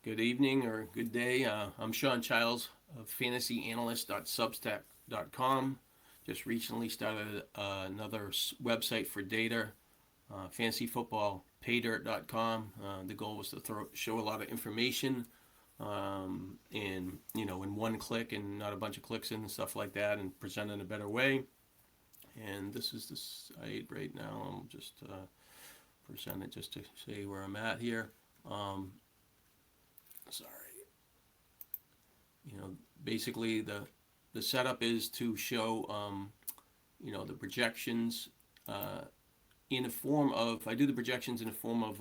Good evening or good day. I'm Sean Childs of fantasyanalyst.substack.com. Just recently started another website for data, fantasyfootballpaydirt.com. The goal was to show a lot of information in one click and not a bunch of clicks and stuff like that, and present in a better way. And this is the site right now. I'll just present it just to say where I'm at here. Sorry. Basically the setup is to show the projections in a form of I do the projections in the form of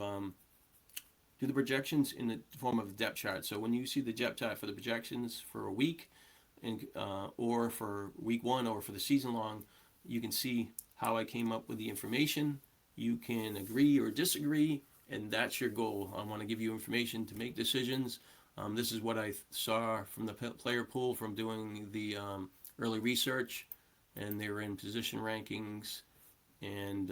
do the projections in the form of a depth chart. So when you see the depth chart for the projections for a week and or for week one or for the season long, you can see how I came up with the information. You can agree or disagree, and that's your goal. I want to give you information to make decisions. This is what I saw from the player pool from doing the early research, and they were in position rankings, and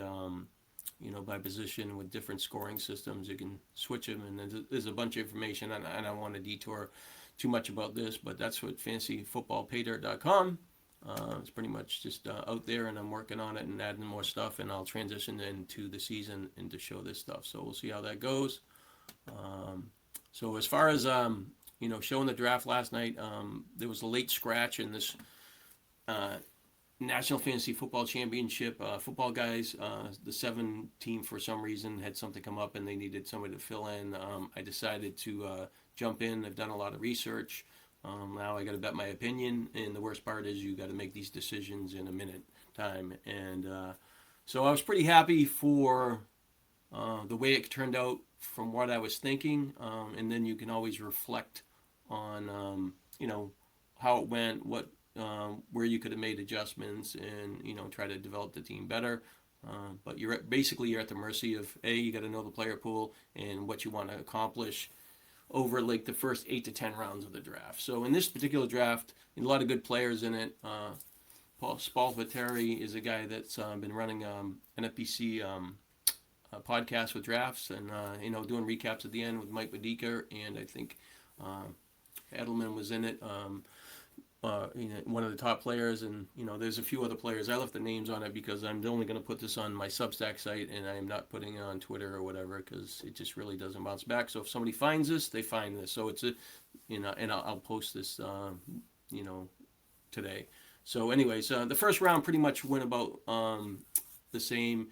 by position with different scoring systems. You can switch them, and there's a bunch of information, and I don't want to detour too much about this, but that's what fantasyfootballpaydirt.com. It's pretty much just out there, and I'm working on it and adding more stuff, and I'll transition into the season and to show this stuff. So we'll see how that goes. So as far as showing the draft last night, there was a late scratch in this National Fantasy Football Championship. Football guys, the 7 team for some reason had something come up and they needed somebody to fill in. I decided to jump in. I've done a lot of research. Now I got to bet my opinion, and the worst part is you got to make these decisions in a minute time. And so I was pretty happy for the way it turned out from what I was thinking, and then you can always reflect on how it went, what where you could have made adjustments, and try to develop the team better. But you're at the mercy of you got to know the player pool and what you want to accomplish over like the first 8 to 10 rounds of the draft. So in this particular draft, a lot of good players in it. Paul Spalvateri is a guy that's been running NFFC podcast with drafts, and doing recaps at the end with Mike Medica, and I think Edelman was in it. One of the top players, and there's a few other players. I left the names on it because I'm only going to put this on my Substack site, and I am not putting it on Twitter or whatever because it just really doesn't bounce back. So if somebody finds this, they find this. So it's and I'll post this today. So anyways, the first round pretty much went about the same,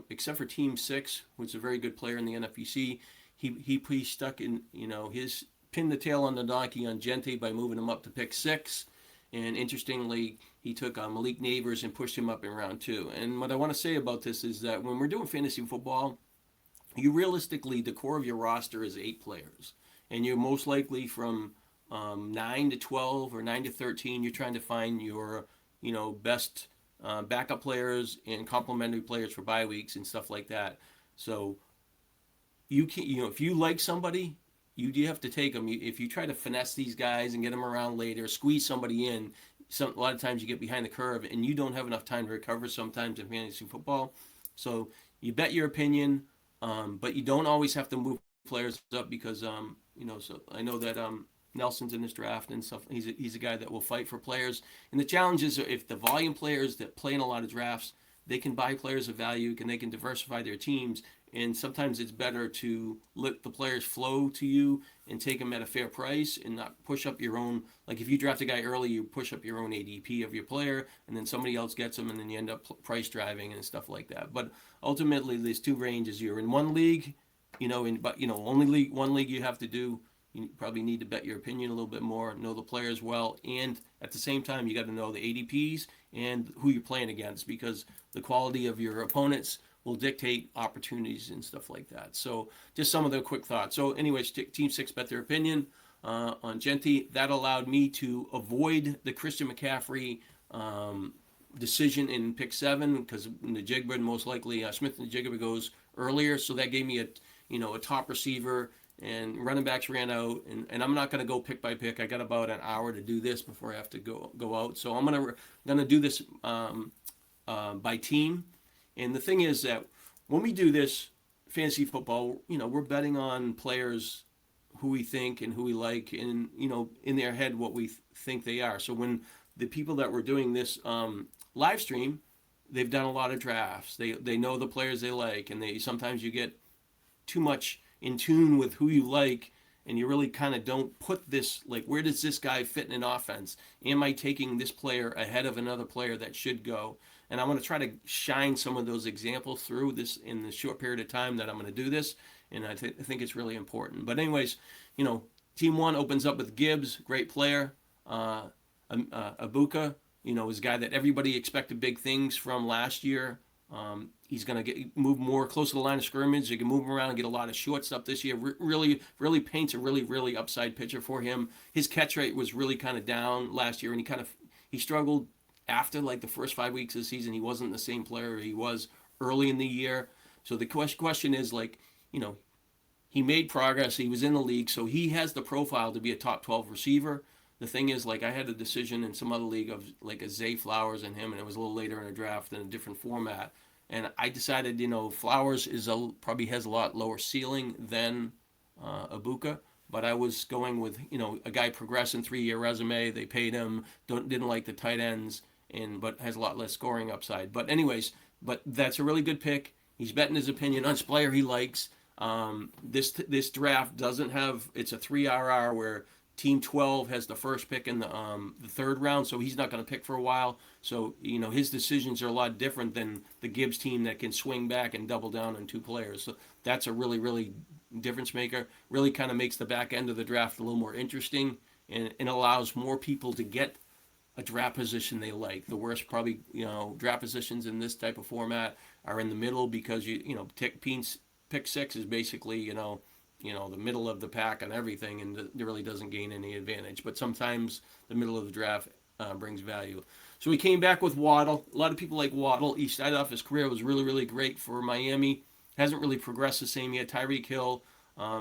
except for Team 6, which is a very good player in the NFFC. He stuck in his pinned the tail on the donkey on Gente by moving him up to pick 6. And interestingly, he took Malik Neighbors and pushed him up in round 2. And what I want to say about this is that when we're doing fantasy football, you realistically, the core of your roster is 8 players. And you're most likely from 9 to 12 or 9 to 13, you're trying to find your, best backup players and complementary players for bye weeks and stuff like that. So you can, if you like somebody, you have to take them. If you try to finesse these guys and get them around later, squeeze somebody in, a lot of times you get behind the curve and you don't have enough time to recover sometimes in fantasy football. So you bet your opinion, but you don't always have to move players up because, so I know that Nelson's in this draft and stuff. He's a guy that will fight for players. And the challenge is if the volume players that play in a lot of drafts, they can buy players of value and they can diversify their teams. And sometimes it's better to let the players flow to you and take them at a fair price and not push up your own. Like if you draft a guy early, you push up your own ADP of your player, and then somebody else gets them, and then you end up price driving and stuff like that. But ultimately, there's 2 ranges. You're in one league, only one league you have to do. You probably need to bet your opinion a little bit more, know the players well, and at the same time, you got to know the ADPs and who you're playing against because the quality of your opponents will dictate opportunities and stuff like that. So just some of the quick thoughts. So anyways, Team 6 bet their opinion on Gente. That allowed me to avoid the Christian McCaffrey decision in pick 7 because Najigba most likely Smith and Najigba goes earlier. So that gave me a top receiver, and running backs ran out, and I'm not going to go pick by pick. I got about an hour to do this before I have to go out. So I'm gonna do this by team. And the thing is that when we do this fantasy football, we're betting on players who we think and who we like, and in their head what we think they are. So when the people that were doing this live stream, they've done a lot of drafts. They know the players they like, and they sometimes you get too much in tune with who you like, and you really kind of don't put this, like, where does this guy fit in an offense? Am I taking this player ahead of another player that should go? And I want to try to shine some of those examples through this in the short period of time that I'm going to do this, and I think it's really important. But anyways, Team 1 opens up with Gibbs, great player. Abuka, is a guy that everybody expected big things from last year. He's going to move more close to the line of scrimmage. You can move him around and get a lot of short stuff this year. Really, really paints a really, really upside picture for him. His catch rate was really kind of down last year, and he struggled after like the first 5 weeks of the season. He wasn't the same player he was early in the year. So the question is, like, he made progress. He was in the league, so he has the profile to be a top 12 receiver. The thing is, like, I had a decision in some other league of like a Zay Flowers and him, and it was a little later in a draft in a different format. And I decided, Flowers probably has a lot lower ceiling than Abuka, but I was going with, a guy progressing 3-year resume. They paid him, didn't like the tight ends, but has a lot less scoring upside. But anyways, that's a really good pick. He's betting his opinion on his player he likes. This draft doesn't have, it's a 3RR where Team 12 has the first pick in the third round, so he's not going to pick for a while. So, his decisions are a lot different than the Gibbs team that can swing back and double down on 2 players. So that's a really, really difference maker. Really kind of makes the back end of the draft a little more interesting, and allows more people to get a draft position they like. The worst probably, draft positions in this type of format are in the middle, because pick 6 is basically, the middle of the pack on everything, and it really doesn't gain any advantage. But sometimes the middle of the draft brings value. So we came back with Waddle. A lot of people like Waddle. He started off his career, was really, really great for Miami. Hasn't really progressed the same yet. Tyreek Hill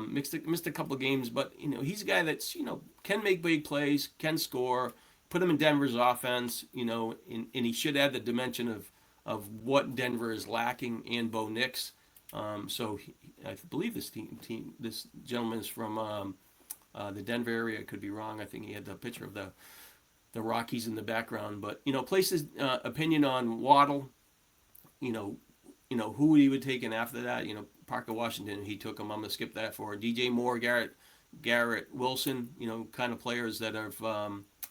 missed a couple of games, but he's a guy that's can make big plays, can score. Put him in Denver's offense, and he should add the dimension of what Denver is lacking, and Bo Nix. I believe this gentleman is from the Denver area. I could be wrong. I think he had the picture of the Rockies in the background. But places opinion on Waddle. Who he would take in after that. Parker Washington, he took him. I'm gonna skip that for DJ Moore, Garrett Wilson. Kind of players that have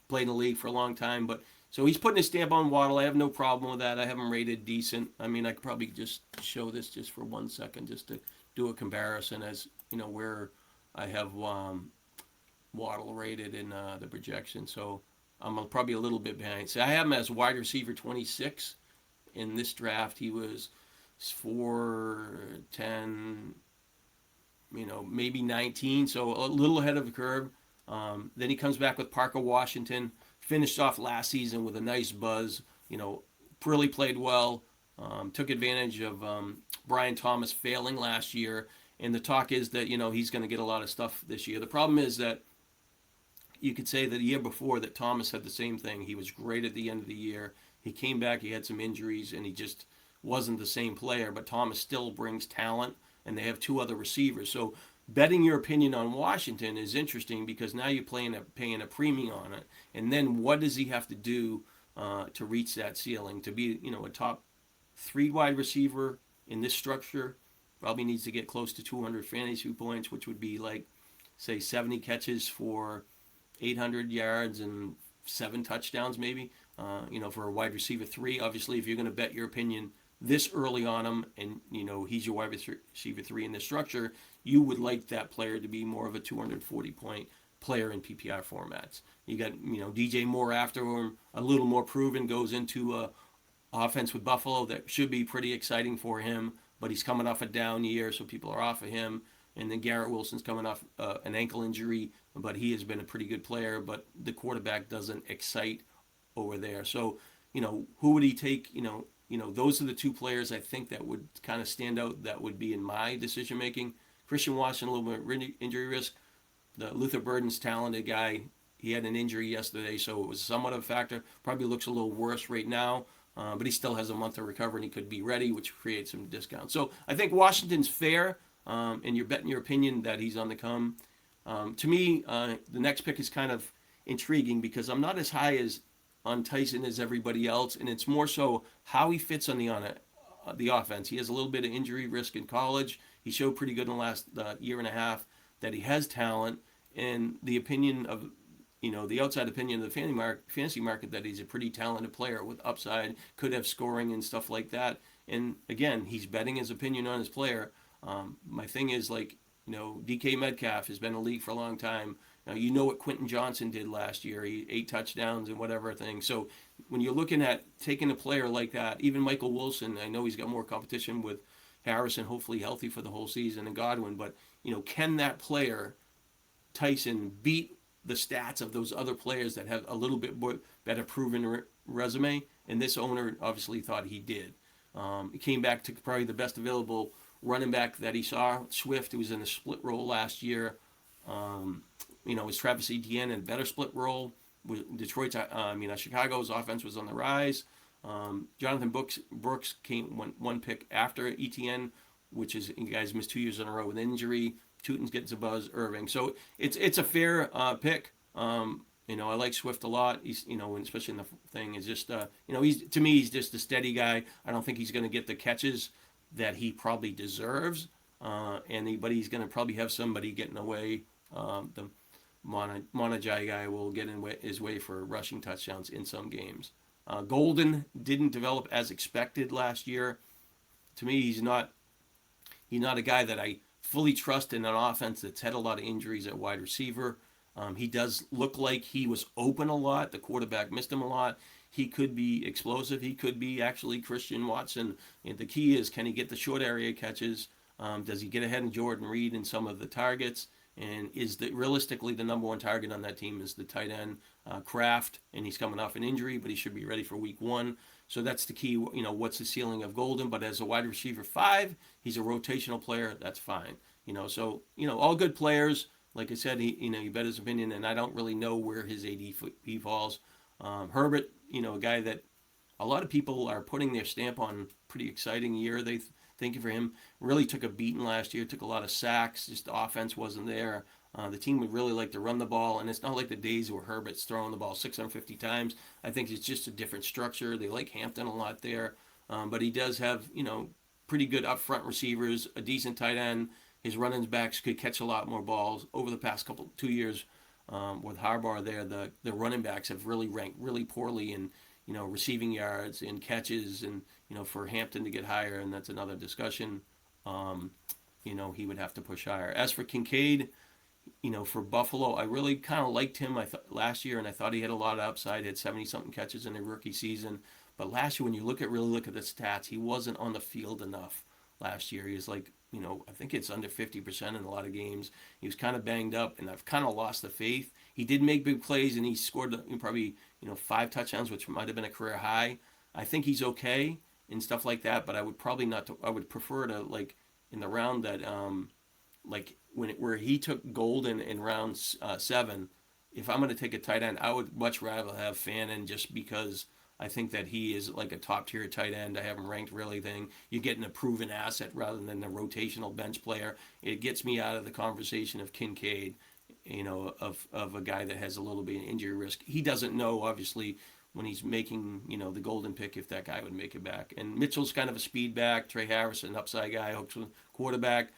played in the league for a long time, but. So he's putting his stamp on Waddle. I have no problem with that. I have him rated decent. I mean, I could probably just show this just for 1 second, just to do a comparison as, where I have Waddle rated in the projection. So I'm probably a little bit behind. So I have him as wide receiver 26. In this draft, he was 4'10", maybe 19. So a little ahead of the curve. Then he comes back with Parker Washington. Finished off last season with a nice buzz, really played well, took advantage of Brian Thomas failing last year, and the talk is that, he's going to get a lot of stuff this year. The problem is that you could say that the year before that Thomas had the same thing. He was great at the end of the year. He came back, he had some injuries, and he just wasn't the same player, but Thomas still brings talent, and they have 2 other receivers. So betting your opinion on Washington is interesting, because now you're paying a premium on it. And then what does he have to do to reach that ceiling? To be, a top 3 wide receiver in this structure, probably needs to get close to 200 fantasy points, which would be like, say, 70 catches for 800 yards and 7 touchdowns maybe, for a wide receiver 3. Obviously, if you're going to bet your opinion this early on him, and he's your wide receiver 3 in this structure, you would like that player to be more of a 240 point player in PPR formats. You got DJ Moore after him, a little more proven, goes into a offense with Buffalo that should be pretty exciting for him, but he's coming off a down year, so people are off of him. And then Garrett Wilson's coming off an ankle injury, but he has been a pretty good player, but the quarterback doesn't excite over there. So who would he take? Those are the 2 players I think that would kind of stand out, that would be in my decision making. Christian Watson, a little bit injury risk. The Luther Burden's talented guy. He had an injury yesterday, so it was somewhat of a factor. Probably looks a little worse right now, but he still has a month to recover, and he could be ready, which creates some discounts. So I think Washington's fair, and you're betting your opinion that he's on the come. To me, the next pick is kind of intriguing because I'm not as high as on Tyson as everybody else, and it's more so how he fits on the offense. He has a little bit of injury risk in college. He showed pretty good in the last year and a half that he has talent, and the opinion of the outside opinion of the fantasy market that he's a pretty talented player with upside, could have scoring and stuff like that. And again, he's betting his opinion on his player. My thing is like, DK Metcalf has been in the league for a long time. Now, what Quentin Johnson did last year. He 8 touchdowns and whatever thing. So when you're looking at taking a player like that, even Michael Wilson, I know he's got more competition with Harrison, hopefully healthy for the whole season, and Godwin. But, can that player, Tyson, beat the stats of those other players that have a little bit more, better proven resume? And this owner obviously thought he did. He came back to probably the best available running back that he saw, Swift, who was in a split role last year. Was Travis Etienne in a better split role? Chicago's offense was on the rise. Jonathan Brooks came one pick after Etienne, which is, you guys missed 2 years in a row with injury. Tootin's gets a buzz. Irving, so it's a fair pick. I like Swift a lot. He's, especially in the thing is just, he's just a steady guy. I don't think he's going to get the catches that he probably deserves. But he's going to probably have somebody getting away. The Monajai guy will get in his way for rushing touchdowns in some games. Golden didn't develop as expected last year. To me, he's not a guy that I fully trust in an offense that's had a lot of injuries at wide receiver. He does look like he was open a lot. The quarterback missed him a lot. He could be explosive. He could be actually Christian Watson. And the key is, can he get the short area catches? Does he get ahead of Jordan Reed in some of the targets? And realistically the number one target on that team is the tight end, Kraft, and he's coming off an injury, but he should be ready for week 1. So that's the key. What's the ceiling of Golden? But as a wide receiver 5, he's a rotational player. That's fine. All good players. Like I said, he bet his opinion, and I don't really know where his ADP falls. Herbert, a guy that a lot of people are putting their stamp on. Pretty exciting year, they thinking for him. Really took a beating last year, took a lot of sacks, just the offense wasn't there. The team would really like to run the ball, and it's not like the days where Herbert's throwing the ball 650 times. I think it's just a different structure. They like Hampton a lot there, but he does have, pretty good up-front receivers, a decent tight end. His running backs could catch a lot more balls. Over the past 2 years with Harbaugh there, the running backs have really ranked really poorly in, receiving yards and catches, and, for Hampton to get higher, and that's another discussion. He would have to push higher. As for Kincaid, for Buffalo, I really kind of liked him last year, and I thought he had a lot of upside. He had 70-something catches in a rookie season. But last year, when you really look at the stats, he wasn't on the field enough last year. He was like, I think it's under 50% in a lot of games. He was kind of banged up, and I've kind of lost the faith. He did make big plays, and he scored probably 5 touchdowns, which might have been a career high. I think he's okay and stuff like that, but I would probably not. I would prefer to, like, in the round that where he took Golden in round 7. If I'm going to take a tight end, I would much rather have Fannin, just because I think that he is like a top-tier tight end. I have him ranked really thing. You're getting a proven asset rather than a rotational bench player. It gets me out of the conversation of Kincaid, of a guy that has a little bit of injury risk. He doesn't know, obviously, when he's making, the Golden pick, if that guy would make it back. And Mitchell's kind of a speed back. Trey Harris, an upside guy, hooks with quarterback.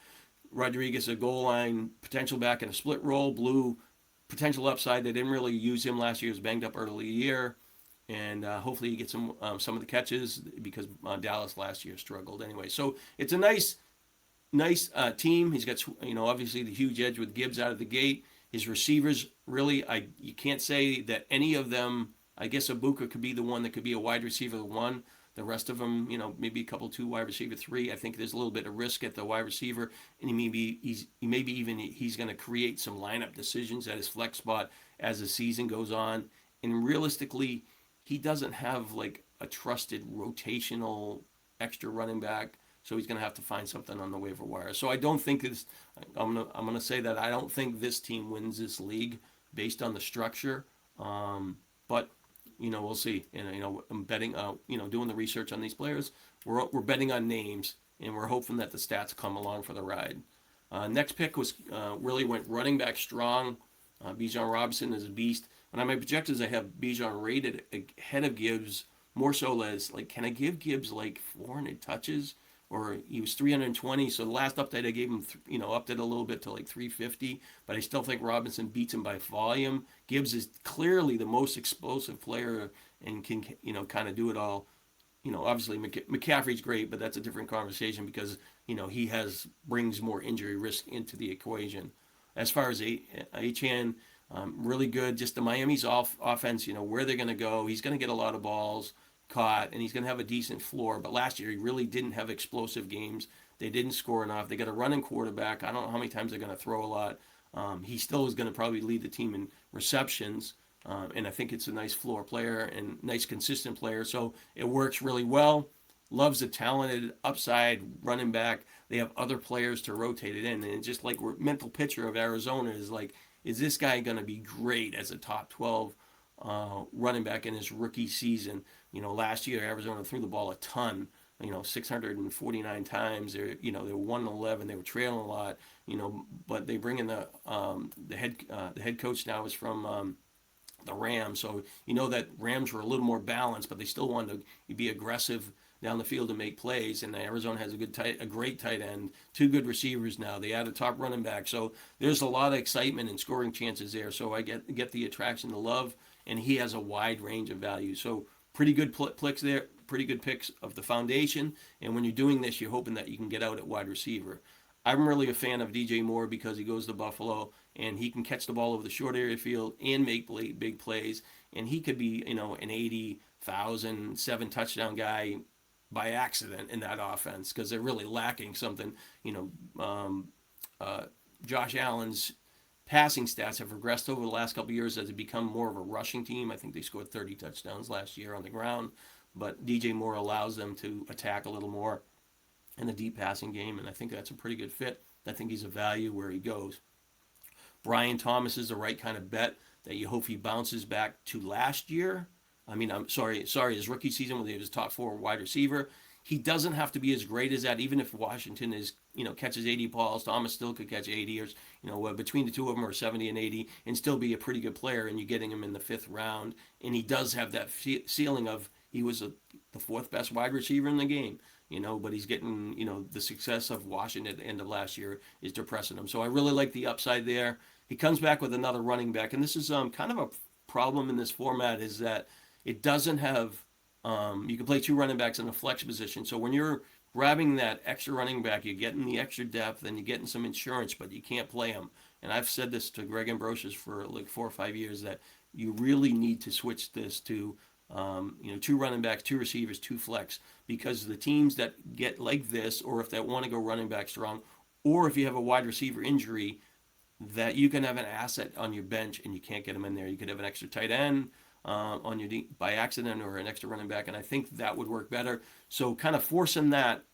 Rodriguez, a goal line potential back in a split role. Blue, potential upside. They didn't really use him last year. He was banged up early year. And hopefully he gets some of the catches, because Dallas last year struggled anyway. So it's a nice team. He's got, obviously the huge edge with Gibbs out of the gate. His receivers, really, you can't say that any of them. I guess Ibuka could be the one that could be a wide receiver 1. The rest of them, maybe a couple 2 wide receiver 3. I think there's a little bit of risk at the wide receiver, and he's going to create some lineup decisions at his flex spot as the season goes on. And realistically, he doesn't have like a trusted rotational extra running back, so he's going to have to find something on the waiver wire. So I don't think this. I'm gonna say that I don't think this team wins this league based on the structure, but. We'll see. And, I'm betting, doing the research on these players. We're betting on names, and we're hoping that the stats come along for the ride. Next pick was really went running back strong. Bijan Robinson is a beast. When I my projections, I have Bijan rated ahead of Gibbs, more so as like, can I give Gibbs like 400 touches? Or he was 320. So the last update I gave him, upped it a little bit to like 350. But I still think Robinson beats him by volume. Gibbs is clearly the most explosive player and can, kind of do it all. Obviously McCaffrey's great, but that's a different conversation because he brings more injury risk into the equation. As far as Achane, really good. Just the Miami's offense, where they're going to go. He's going to get a lot of balls caught, and he's going to have a decent floor. But last year he really didn't have explosive games. They didn't score enough. They got a running quarterback. I don't know how many times they're going to throw a lot. He still is going to probably lead the team in receptions. And I think it's a nice floor player and nice consistent player. So it works really well. Loves a talented upside running back. They have other players to rotate it in. And just like mental picture of Arizona is like, is this guy going to be great as a top 12 running back in his rookie season? Last year Arizona threw the ball a ton. 649 times. They were 1-11. They were trailing a lot. But they bring in the head coach now is from the Rams. So that Rams were a little more balanced, but they still wanted to be aggressive down the field to make plays. And Arizona has a great tight end, two good receivers now. They add a top running back. So there's a lot of excitement and scoring chances there. So I get the attraction to Love, and he has a wide range of value. So pretty good picks there, pretty good picks of the foundation. And when you're doing this, you're hoping that you can get out at wide receiver. I'm really a fan of DJ Moore because he goes to Buffalo and he can catch the ball over the short area field and make big plays. And he could be, an 80,000, 7 touchdown guy by accident in that offense because they're really lacking something. Josh Allen's passing stats have regressed over the last couple of years as it become more of a rushing team. I think they scored 30 touchdowns last year on the ground, but DJ Moore allows them to attack a little more in the deep passing game, and I think that's a pretty good fit. I think he's a value where he goes. Brian Thomas is the right kind of bet that you hope he bounces back to last year. I'm sorry, his rookie season when he was top 4 wide receiver. He doesn't have to be as great as that. Even if Washington catches 80 balls, Thomas still could catch 80, or between the two of them are 70 and 80, and still be a pretty good player. And you're getting him in the 5th round, and he does have that ceiling of he was the 4th best wide receiver in the game. But he's getting, the success of Washington at the end of last year is depressing him. So I really like the upside there. He comes back with another running back, and this is kind of a problem in this format is that it doesn't have. You can play 2 running backs in a flex position. So when you're grabbing that extra running back, you're getting the extra depth and you're getting some insurance, but you can't play them. And I've said this to Greg Ambrosius for like 4 or 5 years that you really need to switch this to 2 running backs, 2 receivers, 2 flex, because the teams that get like this, or if they want to go running back strong, or if you have a wide receiver injury, that you can have an asset on your bench and you can't get them in there. You could have an extra tight end on your by accident or an extra running back, and I think that would work better. So kind of forcing that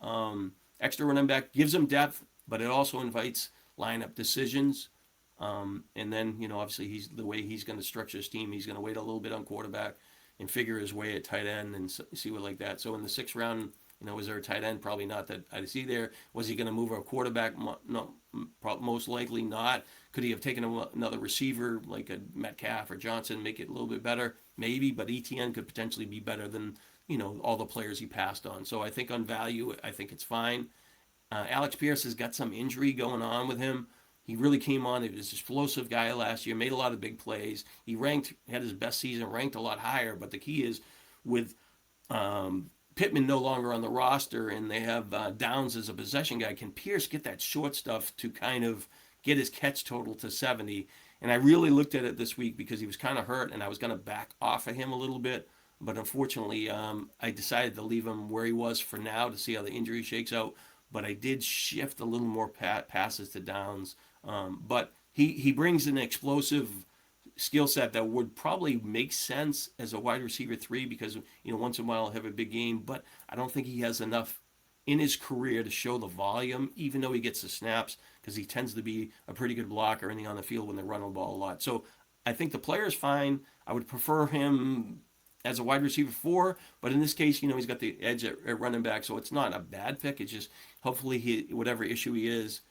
extra running back gives them depth, but it also invites lineup decisions. And then obviously he's the way he's going to structure his team. He's going to wait a little bit on quarterback and figure his way at tight end and see what like that. So in the 6th round, was there a tight end? Probably not that I see there. Was he going to move a quarterback? No, most likely not. Could he have taken another receiver like a Metcalf or Johnson, make it a little bit better? Maybe, but ETN could potentially be better than all the players he passed on. So I think on value, I think it's fine. Alex Pierce has got some injury going on with him. He really came on. He was an explosive guy last year, made a lot of big plays. He had his best season, ranked a lot higher. But the key is with Pittman no longer on the roster and they have Downs as a possession guy, can Pierce get that short stuff to kind of get his catch total to 70? And I really looked at it this week because he was kind of hurt and I was going to back off of him a little bit. But unfortunately, I decided to leave him where he was for now to see how the injury shakes out. But I did shift a little more passes to Downs. But he brings an explosive skill set that would probably make sense as a wide receiver 3 because once in a while he'll have a big game, but I don't think he has enough in his career to show the volume, even though he gets the snaps, because he tends to be a pretty good blocker on the field when they run the ball a lot. So I think the player is fine. I would prefer him as a wide receiver 4, but in this case, he's got the edge at running back, so it's not a bad pick. It's just hopefully whatever issue he is,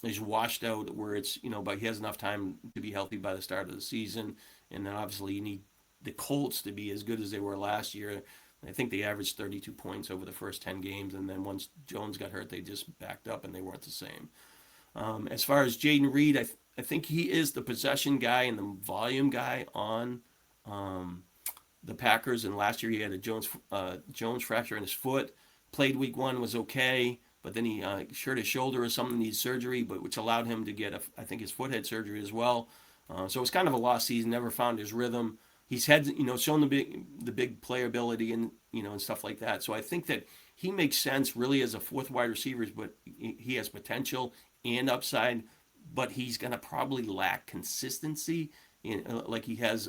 is washed out where it's, but he has enough time to be healthy by the start of the season. And then obviously you need the Colts to be as good as they were last year. I think they averaged 32 points over the first 10 games, and then once Jones got hurt, they just backed up and they weren't the same. As far as Jaden Reed, I think he is the possession guy and the volume guy on the Packers. And last year he had a Jones fracture in his foot. Played week 1, was okay, but then he hurt his shoulder or something, needs surgery, but which allowed him to get I think his foot had surgery as well. So it's kind of a lost season. Never found his rhythm. He's had shown the big playability and and stuff like that. So I think that he makes sense really as a fourth wide receiver, but he has potential and upside, but he's going to probably lack consistency like he has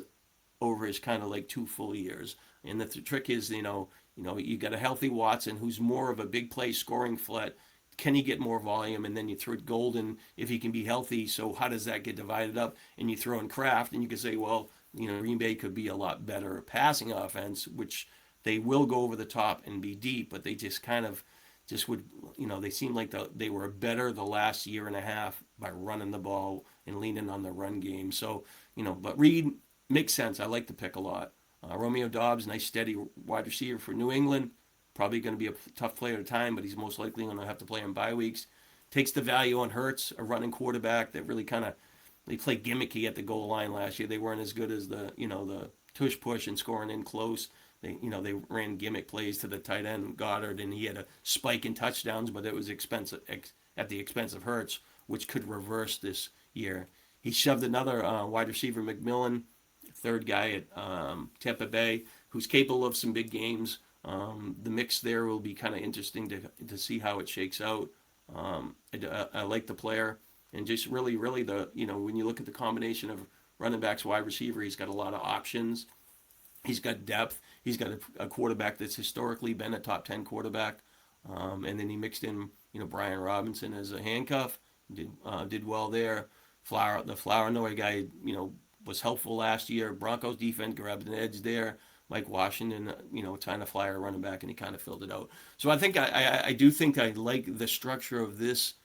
over his kind of like 2 full years. And the trick is, you got a healthy Watson who's more of a big play scoring threat. Can he get more volume? And then you throw Golden if he can be healthy. So how does that get divided up? And you throw in Kraft, and you can say, well, Green Bay could be a lot better passing offense, which they will go over the top and be deep, but they just kind of would, they seem like they were better the last year and a half by running the ball and leaning on the run game. So, but Reed makes sense. I like the pick a lot. Romeo Doubs, nice steady wide receiver for New England. Probably going to be a tough player at a time, but he's most likely going to have to play in bye weeks. Takes the value on Hurts, a running quarterback that really kind of, they played gimmicky at the goal line last year. They weren't as good as the tush push and scoring in close. They ran gimmick plays to the tight end Goddard, and he had a spike in touchdowns, but it was expensive at the expense of Hurts, which could reverse this year. He shoved another wide receiver, McMillan, third guy at Tampa Bay, who's capable of some big games. The mix there will be kind of interesting to see how it shakes out. I like the player, and just really the when you look at the combination of running backs, wide receiver, he's got a lot of options. He's got depth. He's got a quarterback that's historically been a top 10 quarterback, and then he mixed in Brian Robinson as a handcuff. Did well there. The Flournoy guy was helpful last year. Broncos defense grabbed an edge there. Mike Washington, trying to fly a running back, and he kind of filled it out. So I think I do think I like the structure of this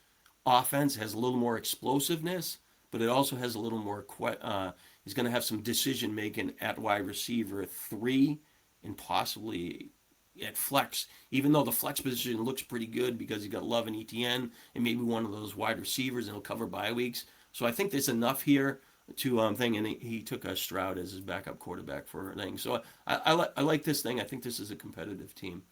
offense. It has a little more explosiveness, but it also has a little more. He's going to have some decision making at wide receiver 3 and possibly at flex. Even though the flex position looks pretty good because you got Love and ETN and maybe one of those wide receivers, and he'll cover bye weeks. So I think there's enough here to thing, and he took a Stroud as his backup quarterback for a thing. So I like this thing. I think this is a competitive team.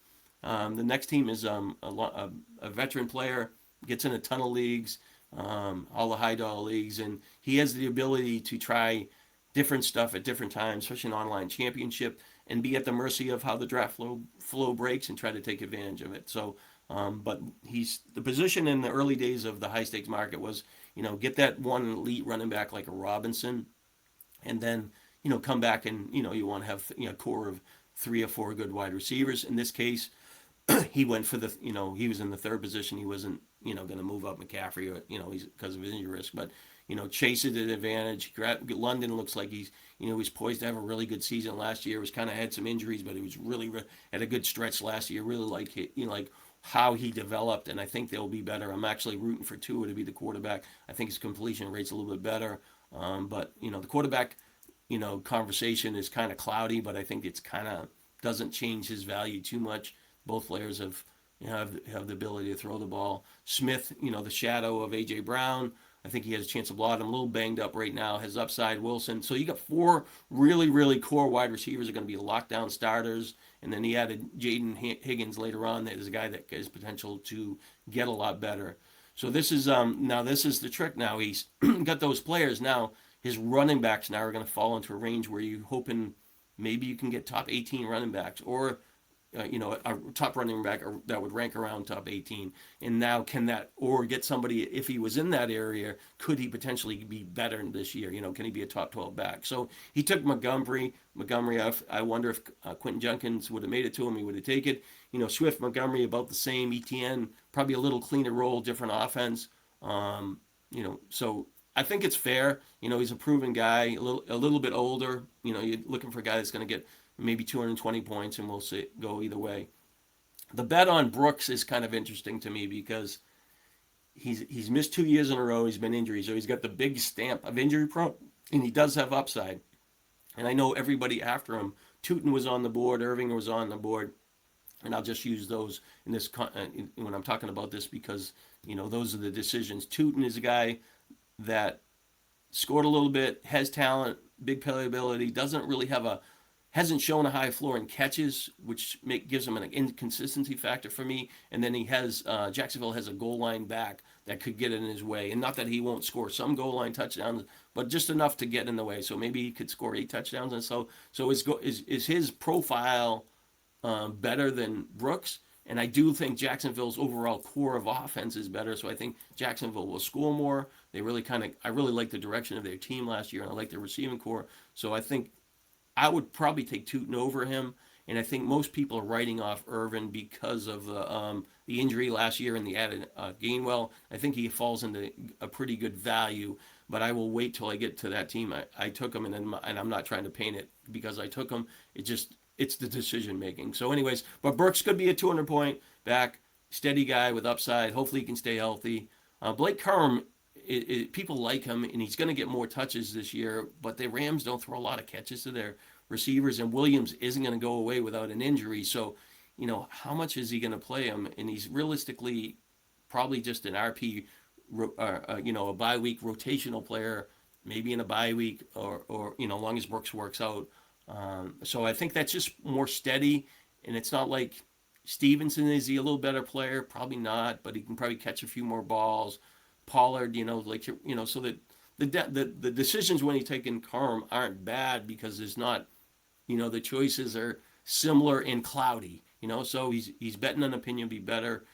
The next team is a veteran player, gets in a ton of leagues, all the high dollar leagues, and he has the ability to try different stuff at different times, especially an online championship, and be at the mercy of how the draft flow breaks and try to take advantage of it. So, but the position in the early days of the high stakes market was, get that one elite running back like a Robinson, and then, come back and, you want to have a core of 3 or 4 good wide receivers. In this case, he went for he was in the third position. He wasn't, going to move up McCaffrey, or, he's because of his injury risk, but, Chase is an advantage. London looks like he's poised to have a really good season last year. Was kind of had some injuries, but he was really had a good stretch last year. Really like it, like how he developed, and I think they'll be better. I'm actually rooting for Tua to be the quarterback. I think his completion rate's a little bit better, but the quarterback, conversation is kind of cloudy, but I think it's kind of doesn't change his value too much. Both players have the ability to throw the ball. Smith, the shadow of A.J. Brown. I think he has a chance of blotting. I'm a little banged up right now. Has upside. Wilson. So you got 4 really core wide receivers are going to be lockdown starters. And then he added Jaden Higgins later on. That is a guy that has potential to get a lot better. So this is this is the trick. Now he's got those players. Now his running backs now are going to fall into a range where you're hoping maybe you can get top 18 running backs, or a top running back that would rank around top 18. And now or get somebody, if he was in that area, could he potentially be better this year? Can he be a top 12 back? So he took Montgomery. I wonder if Quentin Jenkins would have made it to him. He would have taken it. Swift, Montgomery, about the same. ETN, probably a little cleaner role, different offense. So I think it's fair. He's a proven guy, a little bit older. You're looking for a guy that's going to get maybe 220 points, and we'll see, go either way. The bet on Brooks is kind of interesting to me because he's missed 2 years in a row. He's been injured, so he's got the big stamp of injury prone, and he does have upside. And I know everybody after him. Tootin was on the board, Irving was on the board, and I'll just use those in this when I'm talking about this because those are the decisions. Tootin is a guy that scored a little bit, has talent, big playability, doesn't really have hasn't shown a high floor in catches, which gives him an inconsistency factor for me. And then he has Jacksonville has a goal line back that could get in his way, and not that he won't score some goal line touchdowns, but just enough to get in the way. So maybe he could score 8 touchdowns, and so is his profile better than Brooks? And I do think Jacksonville's overall core of offense is better. So I think Jacksonville will score more. I really like the direction of their team last year, and I like their receiving core. So I think I would probably take Tootin over him. And I think most people are writing off Irvin because of the injury last year and the added Gainwell. I think he falls into a pretty good value, but I will wait till I get to that team. I took him, and I'm not trying to paint it because I took him. It's the decision making. So, anyways, but Burks could be a 200-point back, steady guy with upside. Hopefully, he can stay healthy. Blake Corum, people like him, and he's going to get more touches this year. But the Rams don't throw a lot of catches to their receivers, and Williams isn't going to go away without an injury. So, how much is he going to play him? And he's realistically probably just an RP, a bye week rotational player, maybe in a bye week or as long as Brooks works out. So I think that's just more steady, and it's not like Stevenson. Is he a little better player? Probably not, but he can probably catch a few more balls. Pollard, so that the decisions when he's taking Carm aren't bad because there's not, the choices are similar and cloudy. So he's betting on opinion be better.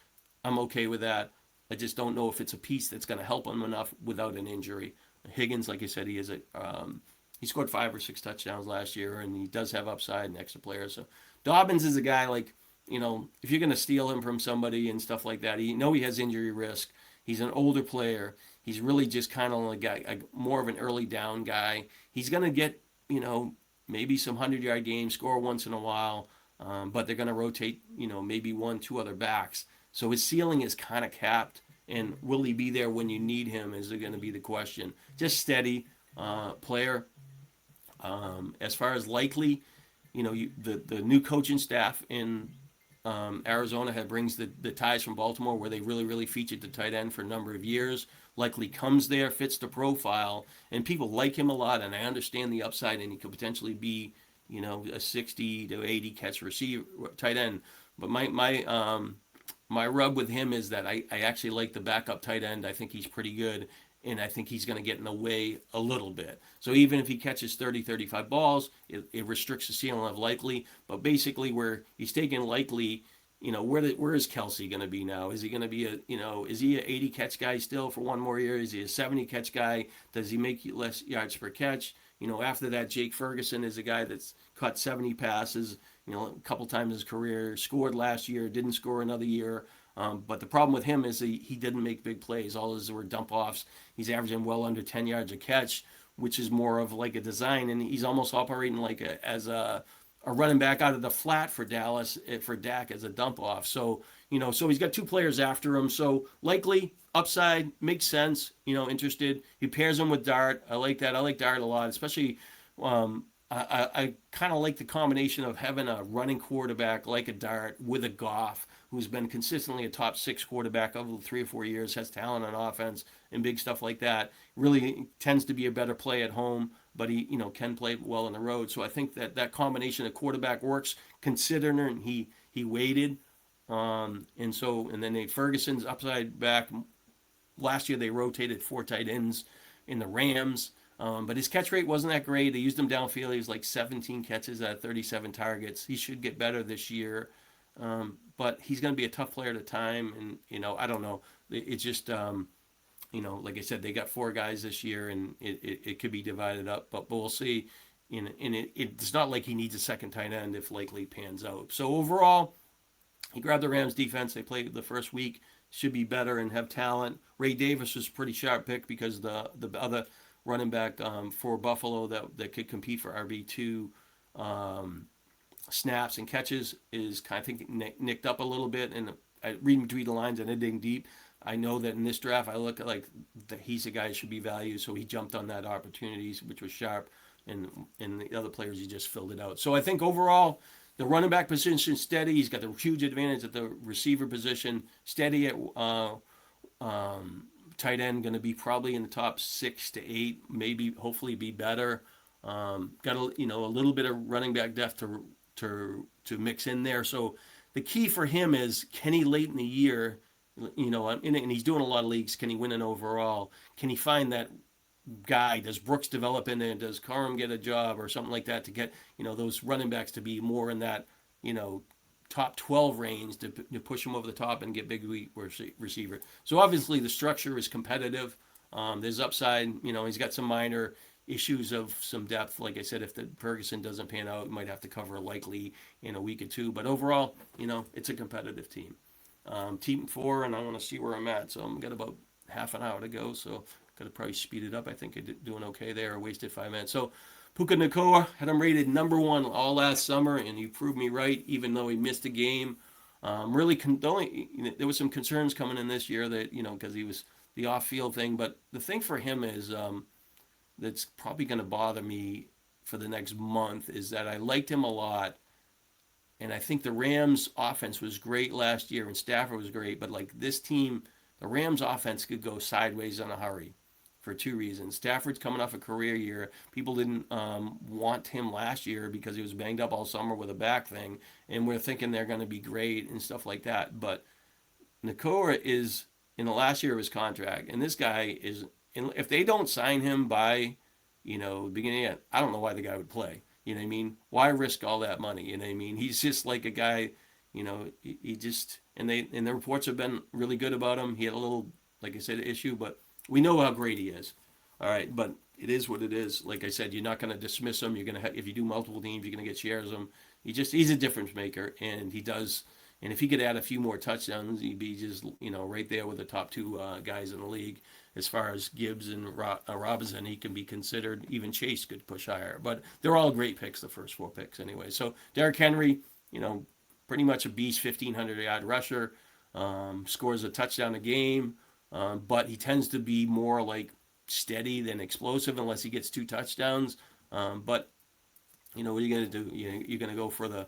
I'm okay with that. I just don't know if it's a piece that's going to help him enough without an injury. Higgins, like I said, he scored 5 or 6 touchdowns last year, and he does have upside and extra players. So Dobbins is a guy like, if you're going to steal him from somebody and stuff like that, he has injury risk. He's an older player. He's really just kind of like more of an early down guy. He's going to get, maybe some 100-yard games, score once in a while, but they're going to rotate, maybe 1-2 other backs. So his ceiling is kind of capped, and will he be there when you need him is going to be the question. Just steady player. As far as likely, the new coaching staff in Arizona brings the ties from Baltimore, where they really, really featured the tight end for a number of years. Likely comes there, fits the profile, and people like him a lot. And I understand the upside, and he could potentially be, a 60 to 80 catch receiver tight end. But my rub with him is that I actually like the backup tight end. I think he's pretty good, and I think he's going to get in the way a little bit. So even if he catches 30, 35 balls, it restricts the ceiling of likely. But basically where he's taking likely, where is Kelsey going to be now? Is he going to be is he an 80 catch guy still for one more year? Is he a 70 catch guy? Does he make less yards per catch? After that, Jake Ferguson is a guy that's caught 70 passes, a couple times in his career, scored last year, didn't score another year. But the problem with him is he didn't make big plays. All his were dump offs. He's averaging well under 10 yards a catch, which is more of like a design. And he's almost operating like as a running back out of the flat for Dallas, for Dak as a dump off. So, so he's got 2 players after him. So likely upside makes sense, interested. He pairs him with Dart. I like that. I like Dart a lot, especially I kind of like the combination of having a running quarterback like a Dart with a Goff, who's been consistently a top 6 quarterback over 3 or 4 years, has talent on offense and big stuff like that. Really tends to be a better play at home, but he can play well on the road. So I think that combination of quarterback works, considering he waited. And then Ferguson's upside back. Last year they rotated 4 tight ends in the Rams. But his catch rate wasn't that great. They used him downfield. He was like 17 catches out of 37 targets. He should get better this year. But he's going to be a tough player at a time. And, I don't know. It's just, like I said, they got 4 guys this year, and it could be divided up. But we'll see. And it's not like he needs a second tight end if likely pans out. So overall, he grabbed the Rams defense. They played the first week. Should be better and have talent. Ray Davis was a pretty sharp pick because the other running back for Buffalo that could compete for RB2 snaps and catches is kind of, I think, nicked up a little bit. And I reading between the lines and digging deep, I know that in this draft, I look at like that he's a guy who should be valued, so he jumped on that opportunity, which was sharp, and the other players he just filled it out. So I think overall, the running back position steady. He's got the huge advantage at the receiver position, steady at tight end, going to be probably in the top 6 to 8, maybe hopefully be better. Got a little bit of running back depth to mix in there. So the key for him is, can he late in the year, and he's doing a lot of leagues, can he win an overall? Can he find that guy? Does Brooks develop in there? Does Corum get a job or something like that to get those running backs to be more in that top 12 range to push him over the top and get big receiver? So obviously the structure is competitive. There's upside. He's got some minor issues of some depth. Like I said, if the Ferguson doesn't pan out, he might have to cover likely in a week or two. But overall, it's a competitive team. Team 4, and I want to see where I'm at. So I'm got about half an hour to go. So got to probably speed it up. I think I'm doing okay there. I wasted 5 minutes. So Puka Nacua had him rated #1 all last summer, and he proved me right, even though he missed a game. There was some concerns coming in this year that because he was the off-field thing. But the thing for him is that's probably going to bother me for the next month is that I liked him a lot, and I think the Rams' offense was great last year, and Stafford was great. But like this team, the Rams' offense could go sideways in a hurry for 2 reasons. Stafford's coming off a career year. People didn't want him last year because he was banged up all summer with a back thing, and we're thinking they're going to be great and stuff like that. But Nacua is in the last year of his contract, and this guy is. If they don't sign him by, beginning of, I don't know why the guy would play. You know what I mean? Why risk all that money? You know what I mean? He's just like a guy, he just, and the reports have been really good about him. He had a little, like I said, issue, but we know how great he is. All right, but it is what it is. Like I said, you're not going to dismiss him. You're going to, if you do multiple teams, you're going to get shares of him. He's a difference maker, and he does. And if he could add a few more touchdowns, he'd be just, right there with the top 2 guys in the league. As far as Gibbs and Robinson, he can be considered. Even Chase could push higher. But they're all great picks, the first 4 picks anyway. So Derrick Henry, pretty much a beast, 1,500-yard rusher, scores a touchdown a game. But he tends to be more like steady than explosive unless he gets 2 touchdowns. But, what are you going to do? You're going to go for the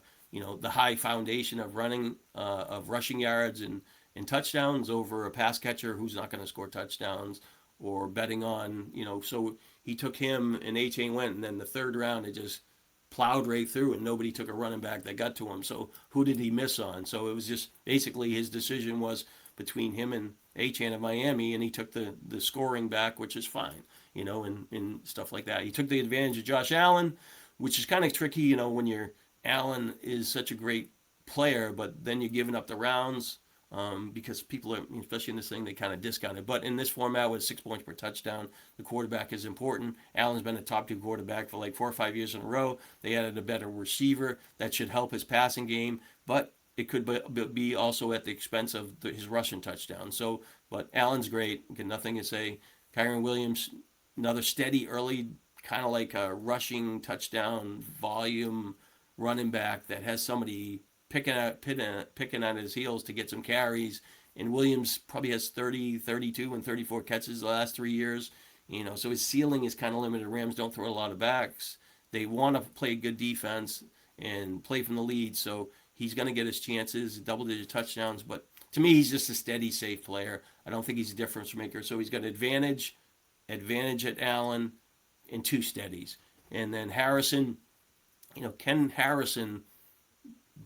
high foundation of rushing yards and touchdowns over a pass catcher who's not going to score touchdowns, or betting on, so he took him and A-Chain went, and then the 3rd round it just plowed right through and nobody took a running back that got to him. So who did he miss on? So it was just basically his decision was between him and A-Chain of Miami, and he took the scoring back, which is fine, and stuff like that. He took the advantage of Josh Allen, which is kind of tricky, when Allen is such a great player, but then you're giving up the rounds. Because people are, especially in this thing, they kind of discount it. But in this format with 6 points per touchdown, the quarterback is important. Allen's been a top 2 quarterback for like 4 or 5 years in a row. They added a better receiver that should help his passing game, but it could be also at the expense of his rushing touchdown. So, but Allen's great. Got nothing to say. Kyren Williams, another steady early, kind of like a rushing touchdown volume running back that has somebody picking at his heels to get some carries. And Williams probably has 30, 32, and 34 catches the last 3 years. So his ceiling is kind of limited. Rams don't throw a lot of backs. They want to play good defense and play from the lead. So he's going to get his chances, double-digit touchdowns. But to me, he's just a steady, safe player. I don't think he's a difference maker. So he's got advantage at Allen, and 2 steadies. And then Harrison, can Harrison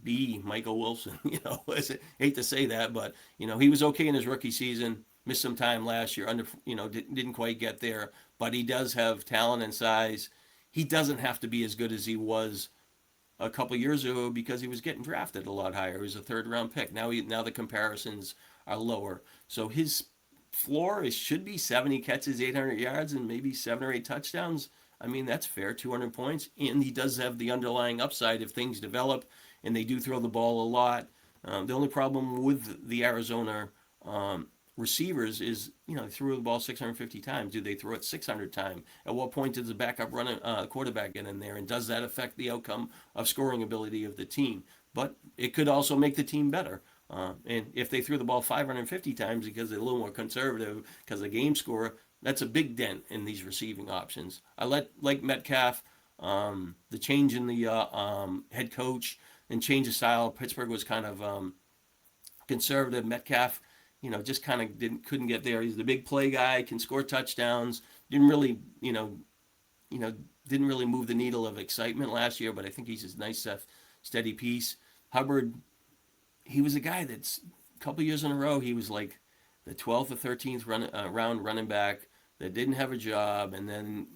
be Michael Wilson? I hate to say that, but he was okay in his rookie season. Missed some time last year. Didn't quite get there, but he does have talent and size. He doesn't have to be as good as he was a couple years ago because he was getting drafted a lot higher. He was a 3rd-round pick. Now the comparisons are lower. So his floor should be 70 catches, 800 yards, and maybe 7 or 8 touchdowns. I mean, that's fair, 200 points. And he does have the underlying upside if things develop, and they do throw the ball a lot. The only problem with the Arizona receivers is, they threw the ball 650 times. Do they throw it 600 times? At what point does the backup quarterback get in there? And does that affect the outcome of scoring ability of the team? But it could also make the team better. And if they threw the ball 550 times because they're a little more conservative because of game score, that's a big dent in these receiving options. Like Metcalf, the change in the head coach and change of style. Pittsburgh was kind of conservative. Metcalf, just kind of couldn't get there. He's the big play guy, can score touchdowns. Didn't really, you know, didn't really move the needle of excitement last year, but I think he's a nice, steady piece. Hubbard, he was a guy that's a couple years in a row, he was like the 12th or 13th round running back that didn't have a job, and then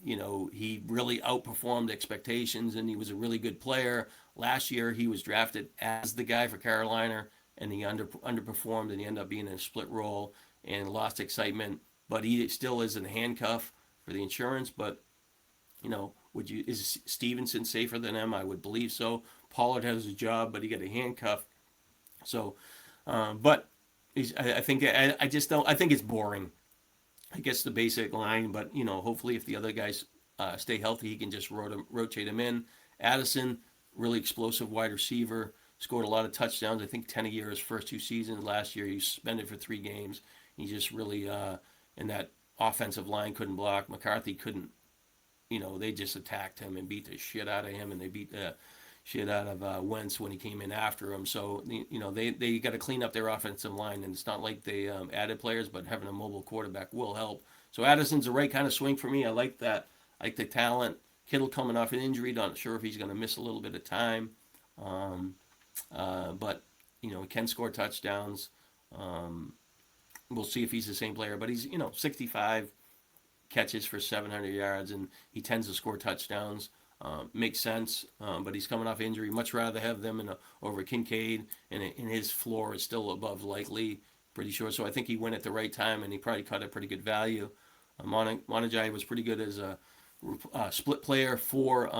he really outperformed expectations, and he was a really good player. Last year, he was drafted as the guy for Carolina, and he underperformed, and he ended up being in a split role and lost excitement. But he still is in handcuff for the insurance. But is Stevenson safer than him? I would believe so. Pollard has a job, but he got a handcuff. So, but I think I just don't. I think it's boring. I guess the basic line, but hopefully if the other guys stay healthy, he can just rotate them in. Addison, really explosive wide receiver, scored a lot of touchdowns. I think 10 a year his first 2 seasons. Last year he was suspended for 3 games. He just really in that offensive line couldn't block. McCarthy couldn't. They just attacked him and beat the shit out of him, and they beat the shit out of Wentz when he came in after him. So they got to clean up their offensive line, and it's not like they added players, but having a mobile quarterback will help. So Addison's the right kind of swing for me. I like that. I like the talent. Kittle coming off an injury, not sure if he's going to miss a little bit of time, but he can score touchdowns. We'll see if he's the same player, but he's 65 catches for 700 yards, and he tends to score touchdowns. Makes sense, but he's coming off injury. Much rather have them over Kincaid, and his floor is still above likely, pretty sure. So I think he went at the right time, and he probably cut a pretty good value. Monajai was pretty good as a split player for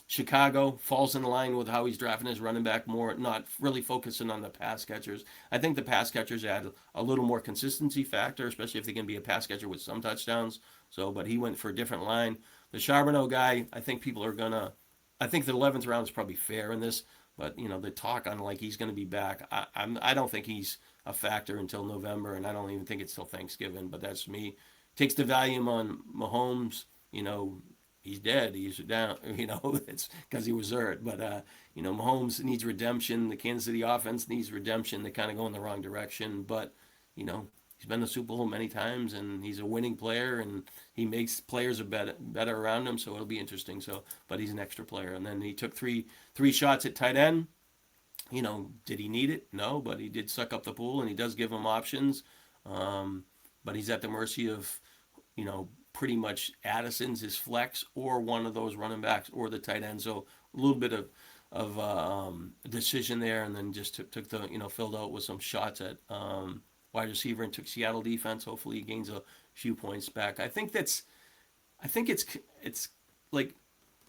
Chicago. Falls in line with how he's drafting his running back more, not really focusing on the pass catchers. I think the pass catchers add a little more consistency factor, especially if they can be a pass catcher with some touchdowns. So, but he went for a different line. The Charbonneau guy, I think people are gonna. I think the 11th round is probably fair in this, but the talk on like he's gonna be back. I don't think he's a factor until November, and I don't even think it's till Thanksgiving. But that's me. Takes the volume on Mahomes. He's dead. He's down. It's because he was hurt. But Mahomes needs redemption. The Kansas City offense needs redemption. They kind of go in the wrong direction. But he's been to the Super Bowl many times, and he's a winning player, and he makes players better around him. So it'll be interesting. But he's an extra player. And then he took three shots at tight end. Did he need it? No, but he did suck up the pool, and he does give him options. But he's at the mercy of pretty much Addison's his flex, or one of those running backs, or the tight end. So a little bit of decision there, and then just took the filled out with some shots at wide receiver and took Seattle defense. Hopefully he gains a few points back. I think it's like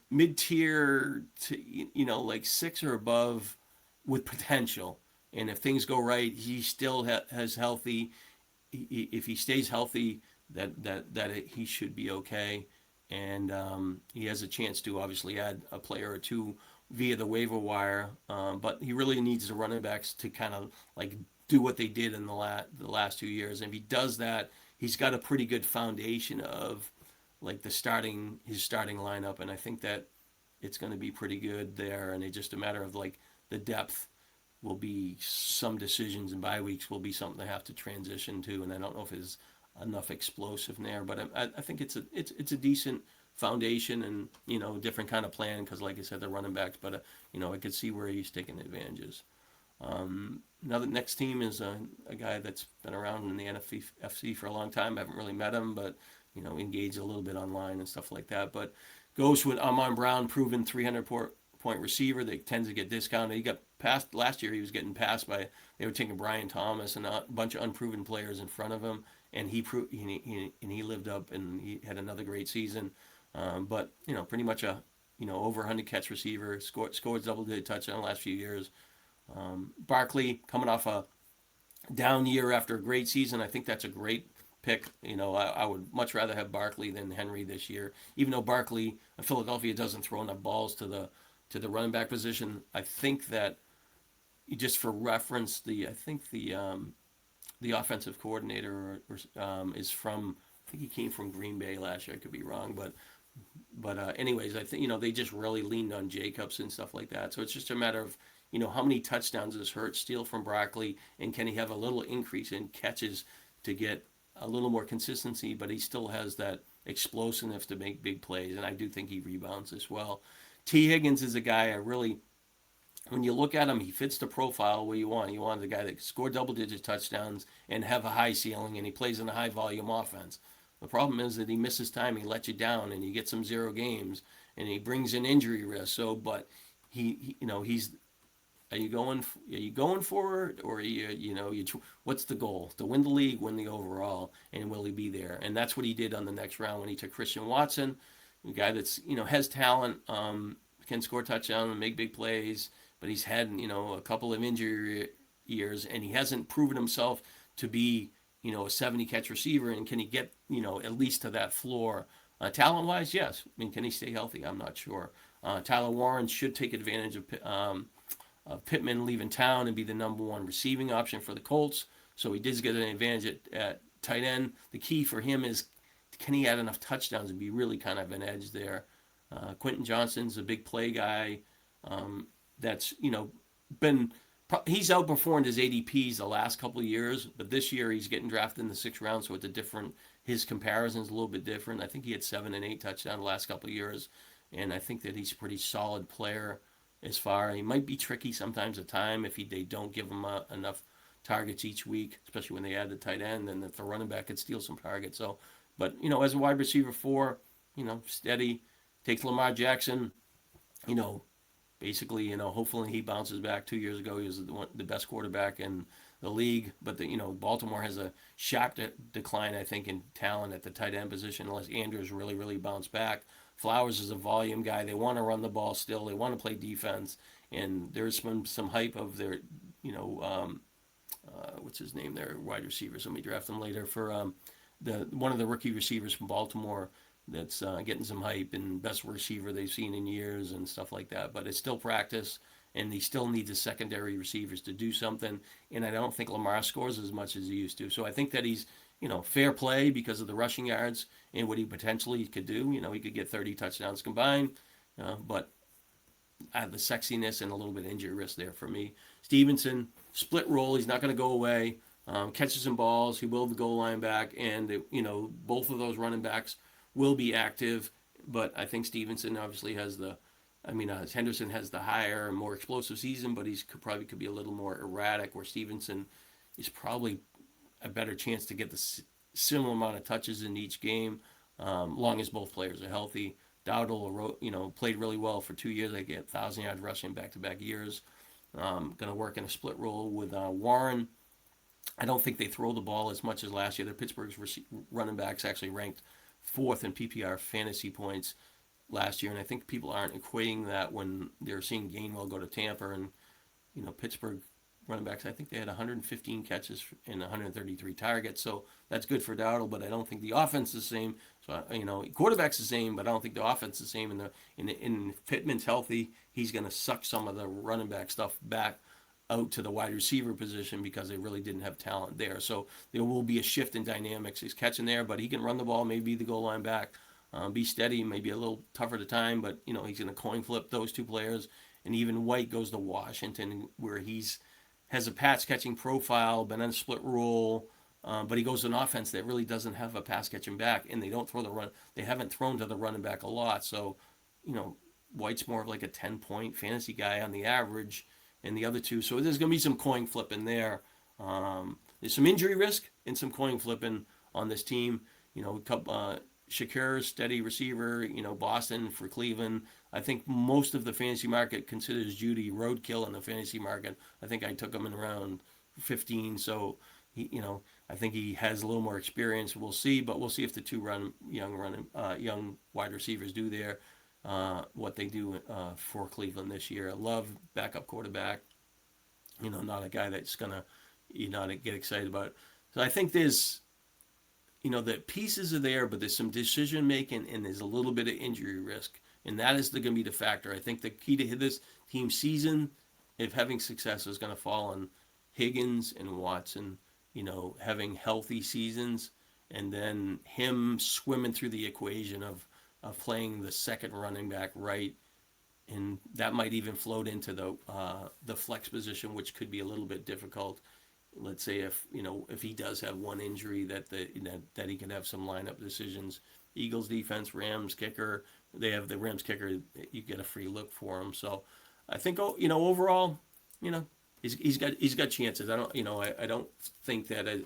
mid-tier to like 6 or above with potential. And if things go right, he still has healthy. If he stays healthy, that he should be okay, and he has a chance to obviously add a player or two via the waiver wire. But he really needs the running backs to kind of like do what they did in the last 2 years. And if he does that, he's got a pretty good foundation of like his starting lineup, and I think that it's going to be pretty good there. And it's just a matter of like the depth will be some decisions, and bye weeks will be something they have to transition to. And I don't know if there's enough explosive there, but I think it's a decent foundation, and different kind of plan, because like I said, they're running backs, but I could see where he's taking advantages. Now the next team is a guy that's been around in the NFFC for a long time. I haven't really met him, but engaged a little bit online and stuff like that. But goes with Amon Brown, proven 300-point receiver that tends to get discounted. He got passed last year. He was getting passed by, they were taking Brian Thomas and a bunch of unproven players in front of him, and he lived up, and he had another great season. But pretty much a over 100 catch receiver, scored double-digit touchdown the last few years. Barkley coming off a down year after a great season. I think that's a great pick. I would much rather have Barkley than Henry this year, even though Barkley, Philadelphia, doesn't throw enough balls to the running back position. I think that just for reference, I think the offensive coordinator is from, I think he came from Green Bay last year. I could be wrong, but anyways, I think they just really leaned on Jacobs and stuff like that. So it's just a matter of how many touchdowns does Hurts steal from Broccoli, and can he have a little increase in catches to get a little more consistency, but he still has that explosiveness to make big plays, and I do think he rebounds as well. T. Higgins is a guy I really, when you look at him, he fits the profile where you want. You want the guy that can score double-digit touchdowns and have a high ceiling, and he plays in a high-volume offense. The problem is that he misses time, he lets you down, and you get some zero games, and he brings in injury risk. So, but he's. Are you going for it, or what's the goal? To win the league, win the overall, and will he be there? And that's what he did on the next round when he took Christian Watson, a guy that's has talent, can score touchdowns and make big plays, but he's had a couple of injury years, and he hasn't proven himself to be a 70 catch receiver. And can he get at least to that floor? Talent wise, yes. I mean, can he stay healthy? I'm not sure. Tyler Warren should take advantage of Pittman leaving town and be the number one receiving option for the Colts. So he does get an advantage at tight end. The key for him is, can he add enough touchdowns and be really kind of an edge there? Quentin Johnston's a big play guy. That's been he's outperformed his ADPs the last couple of years, but this year he's getting drafted in the 6th round, so it's a different. His comparison's a little bit different. I think he had 7 and 8 touchdowns the last couple of years, and I think that he's a pretty solid player. As far, he might be tricky sometimes at time if they don't give him enough targets each week, especially when they add the tight end, and if the running back could steal some targets. So, but as a wide receiver 4, steady. Takes Lamar Jackson, basically, hopefully he bounces back. 2 years ago, he was the best quarterback in the league, but Baltimore has a sharp decline, I think, in talent at the tight end position unless Andrews really, really bounce back. Flowers is a volume guy. They want to run the ball still. They want to play defense. And there's some hype of their, what's his name? Their wide receiver. Somebody draft them later for one of the rookie receivers from Baltimore that's getting some hype and best receiver they've seen in years and stuff like that. But it's still practice, and he still needs the secondary receivers to do something. And I don't think Lamar scores as much as he used to. So I think that he's fair play because of the rushing yards and what he potentially could do. He could get 30 touchdowns combined, but the sexiness and a little bit of injury risk there for me. Stevenson, split role. He's not going to go away. Catches some balls. He will the goal line back, and both of those running backs will be active. But I think Stevenson obviously has Henderson has the higher and more explosive season, but probably could be a little more erratic. Where Stevenson is probably a better chance to get the similar amount of touches in each game, long as both players are healthy. Dowdle, played really well for 2 years. They get 1,000 yards rushing back-to-back years. Going to work in a split role with Warren. I don't think they throw the ball as much as last year. Pittsburgh's running backs actually ranked 4th in PPR fantasy points last year, and I think people aren't equating that when they're seeing Gainwell go to Tampa and Pittsburgh running backs. I think they had 115 catches and 133 targets, so that's good for Dowdle. But I don't think the offense is the same. So quarterback's the same, but I don't think the offense is the same. In Pittman's healthy, he's going to suck some of the running back stuff back out to the wide receiver position because they really didn't have talent there. So there will be a shift in dynamics. He's catching there, but he can run the ball, maybe the goal line back, be steady, maybe a little tougher to time, but he's going to coin flip those two players. And even White goes to Washington, where has a pass catching profile, been on a split role, but he goes to an offense that really doesn't have a pass catching back, and they don't throw the run. They haven't thrown to the running back a lot, so White's more of like a 10-point fantasy guy on the average, and the other two. So there's going to be some coin flipping there. There's some injury risk and some coin flipping on this team. Shakir, steady receiver. Boston for Cleveland. I think most of the fantasy market considers Judy roadkill in the fantasy market. I think I took him in around 15, so I think he has a little more experience. We'll see, but we'll see if the two young wide receivers do there what they do for Cleveland this year. Love, backup quarterback. Not a guy that's gonna get excited about it. So I think there's the pieces are there, but there's some decision making and there's a little bit of injury risk. And that is going to be the factor. I think the key to this team season if having success is going to fall on Higgins and Watson, having healthy seasons, and then him swimming through the equation of playing the second running back right, and that might even float into the flex position, which could be a little bit difficult. Let's say if he does have one injury that he can have some lineup decisions. Eagles defense, Rams kicker. They have the Rams kicker. You get a free look for him. So I think overall, he's got chances. I don't think that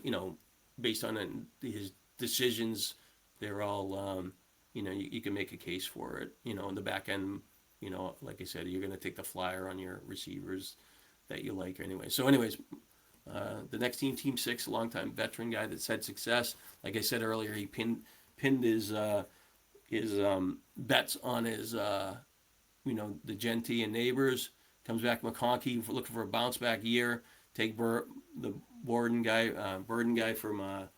based on his decisions, they're all you can make a case for it. In the back end, like I said, you're going to take the flyer on your receivers that you like anyway. So anyways, the next team 6, a longtime veteran guy that's had success. Like I said earlier, he pinned his bets on his the Genti and Neighbors. Comes back McConkey looking for a bounce back year. Take the Burden guy from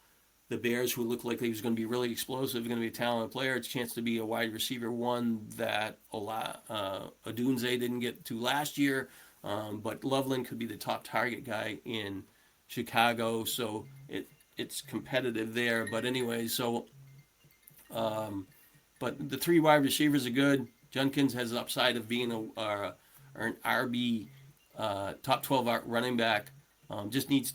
the Bears, who looked like he was going to be really explosive, going to be a talented player. It's a chance to be a wide receiver one that Odunze didn't get to last year. But Loveland could be the top target guy in Chicago, so it's competitive there. But anyway, but the 3 wide receivers are good. Junkins has the upside of being an RB top 12 running back. Just needs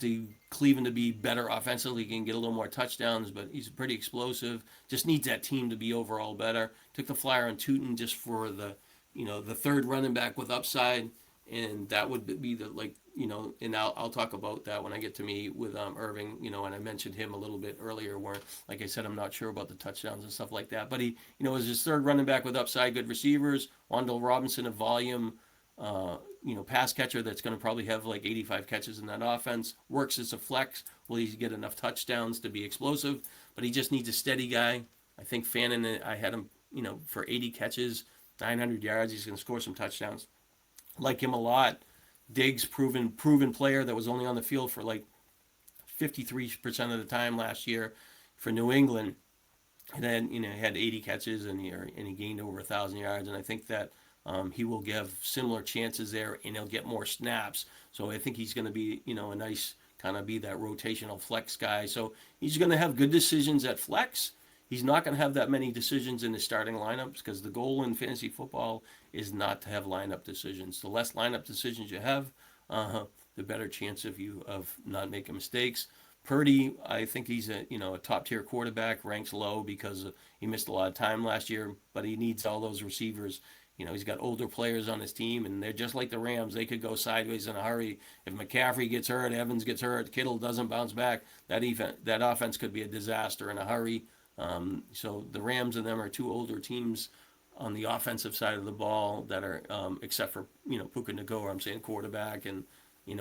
Cleveland to be better offensively. He can get a little more touchdowns, but he's pretty explosive. Just needs that team to be overall better. Took the flyer on Tootin just for the third running back with upside, and that would be and I'll talk about that when I get to me with Irving, and I mentioned him a little bit earlier where, like I said, I'm not sure about the touchdowns and stuff like that, but he, is his third running back with upside, good receivers. Wandale Robinson, a volume, pass catcher that's going to probably have like 85 catches in that offense. Works as a flex. Will he get enough touchdowns to be explosive? But he just needs a steady guy. I think Fannin, I had him, for 80 catches, 900 yards. He's going to score some touchdowns. Like him a lot. Diggs, proven player that was only on the field for like 53% of the time last year for New England. And then, he had 80 catches and he gained over 1,000 yards. And I think that he will give similar chances there, and he'll get more snaps. So I think he's going to be, a nice kind of be that rotational flex guy. So he's going to have good decisions at flex. He's not going to have that many decisions in his starting lineups, because the goal in fantasy football is not to have lineup decisions. The less lineup decisions you have, the better chance of not making mistakes. Purdy, I think he's a top tier quarterback, ranks low because he missed a lot of time last year, but he needs all those receivers. He's got older players on his team, and they're just like the Rams. They could go sideways in a hurry. If McCaffrey gets hurt, Evans gets hurt, Kittle doesn't bounce back, that offense could be a disaster in a hurry. So the Rams and them are 2 older teams on the offensive side of the ball that are, except for Puka Nacua, I'm saying quarterback, and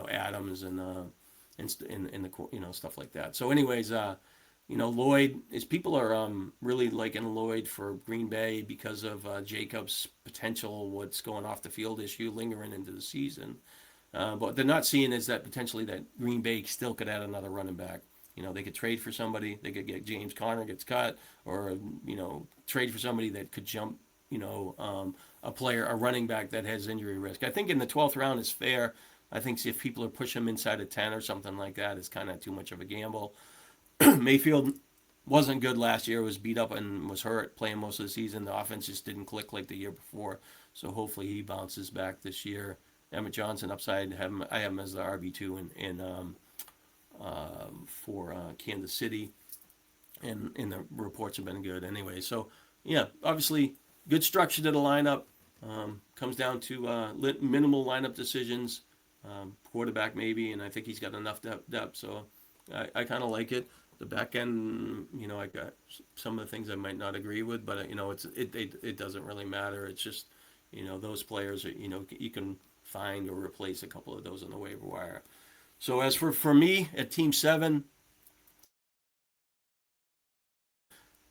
Adams and the stuff like that. So anyways, Lloyd is people are really liking Lloyd for Green Bay because of Jacobs' potential what's going off the field issue lingering into the season. But they're not seeing is that potentially that Green Bay still could add another running back. They could trade for somebody. They could get James Conner gets cut, or trade for somebody that could jump. A running back that has injury risk. I think in the 12th round is fair. I think if people are pushing him inside of 10 or something like that, it's kind of too much of a gamble. Mayfield wasn't good last year. Was beat up and was hurt playing most of the season. The offense just didn't click like the year before. So hopefully he bounces back this year. Emmett Johnson upside. I have him as the RB2 for Kansas City, and the reports have been good anyway. So yeah, obviously good structure to the lineup. Comes down to minimal lineup decisions. Quarterback maybe, and I think he's got enough depth. So I kind of like it. The back end, I got some of the things I might not agree with, but it doesn't really matter. It's just those players are, you can find or replace a couple of those on the waiver wire. So as for me at Team 7,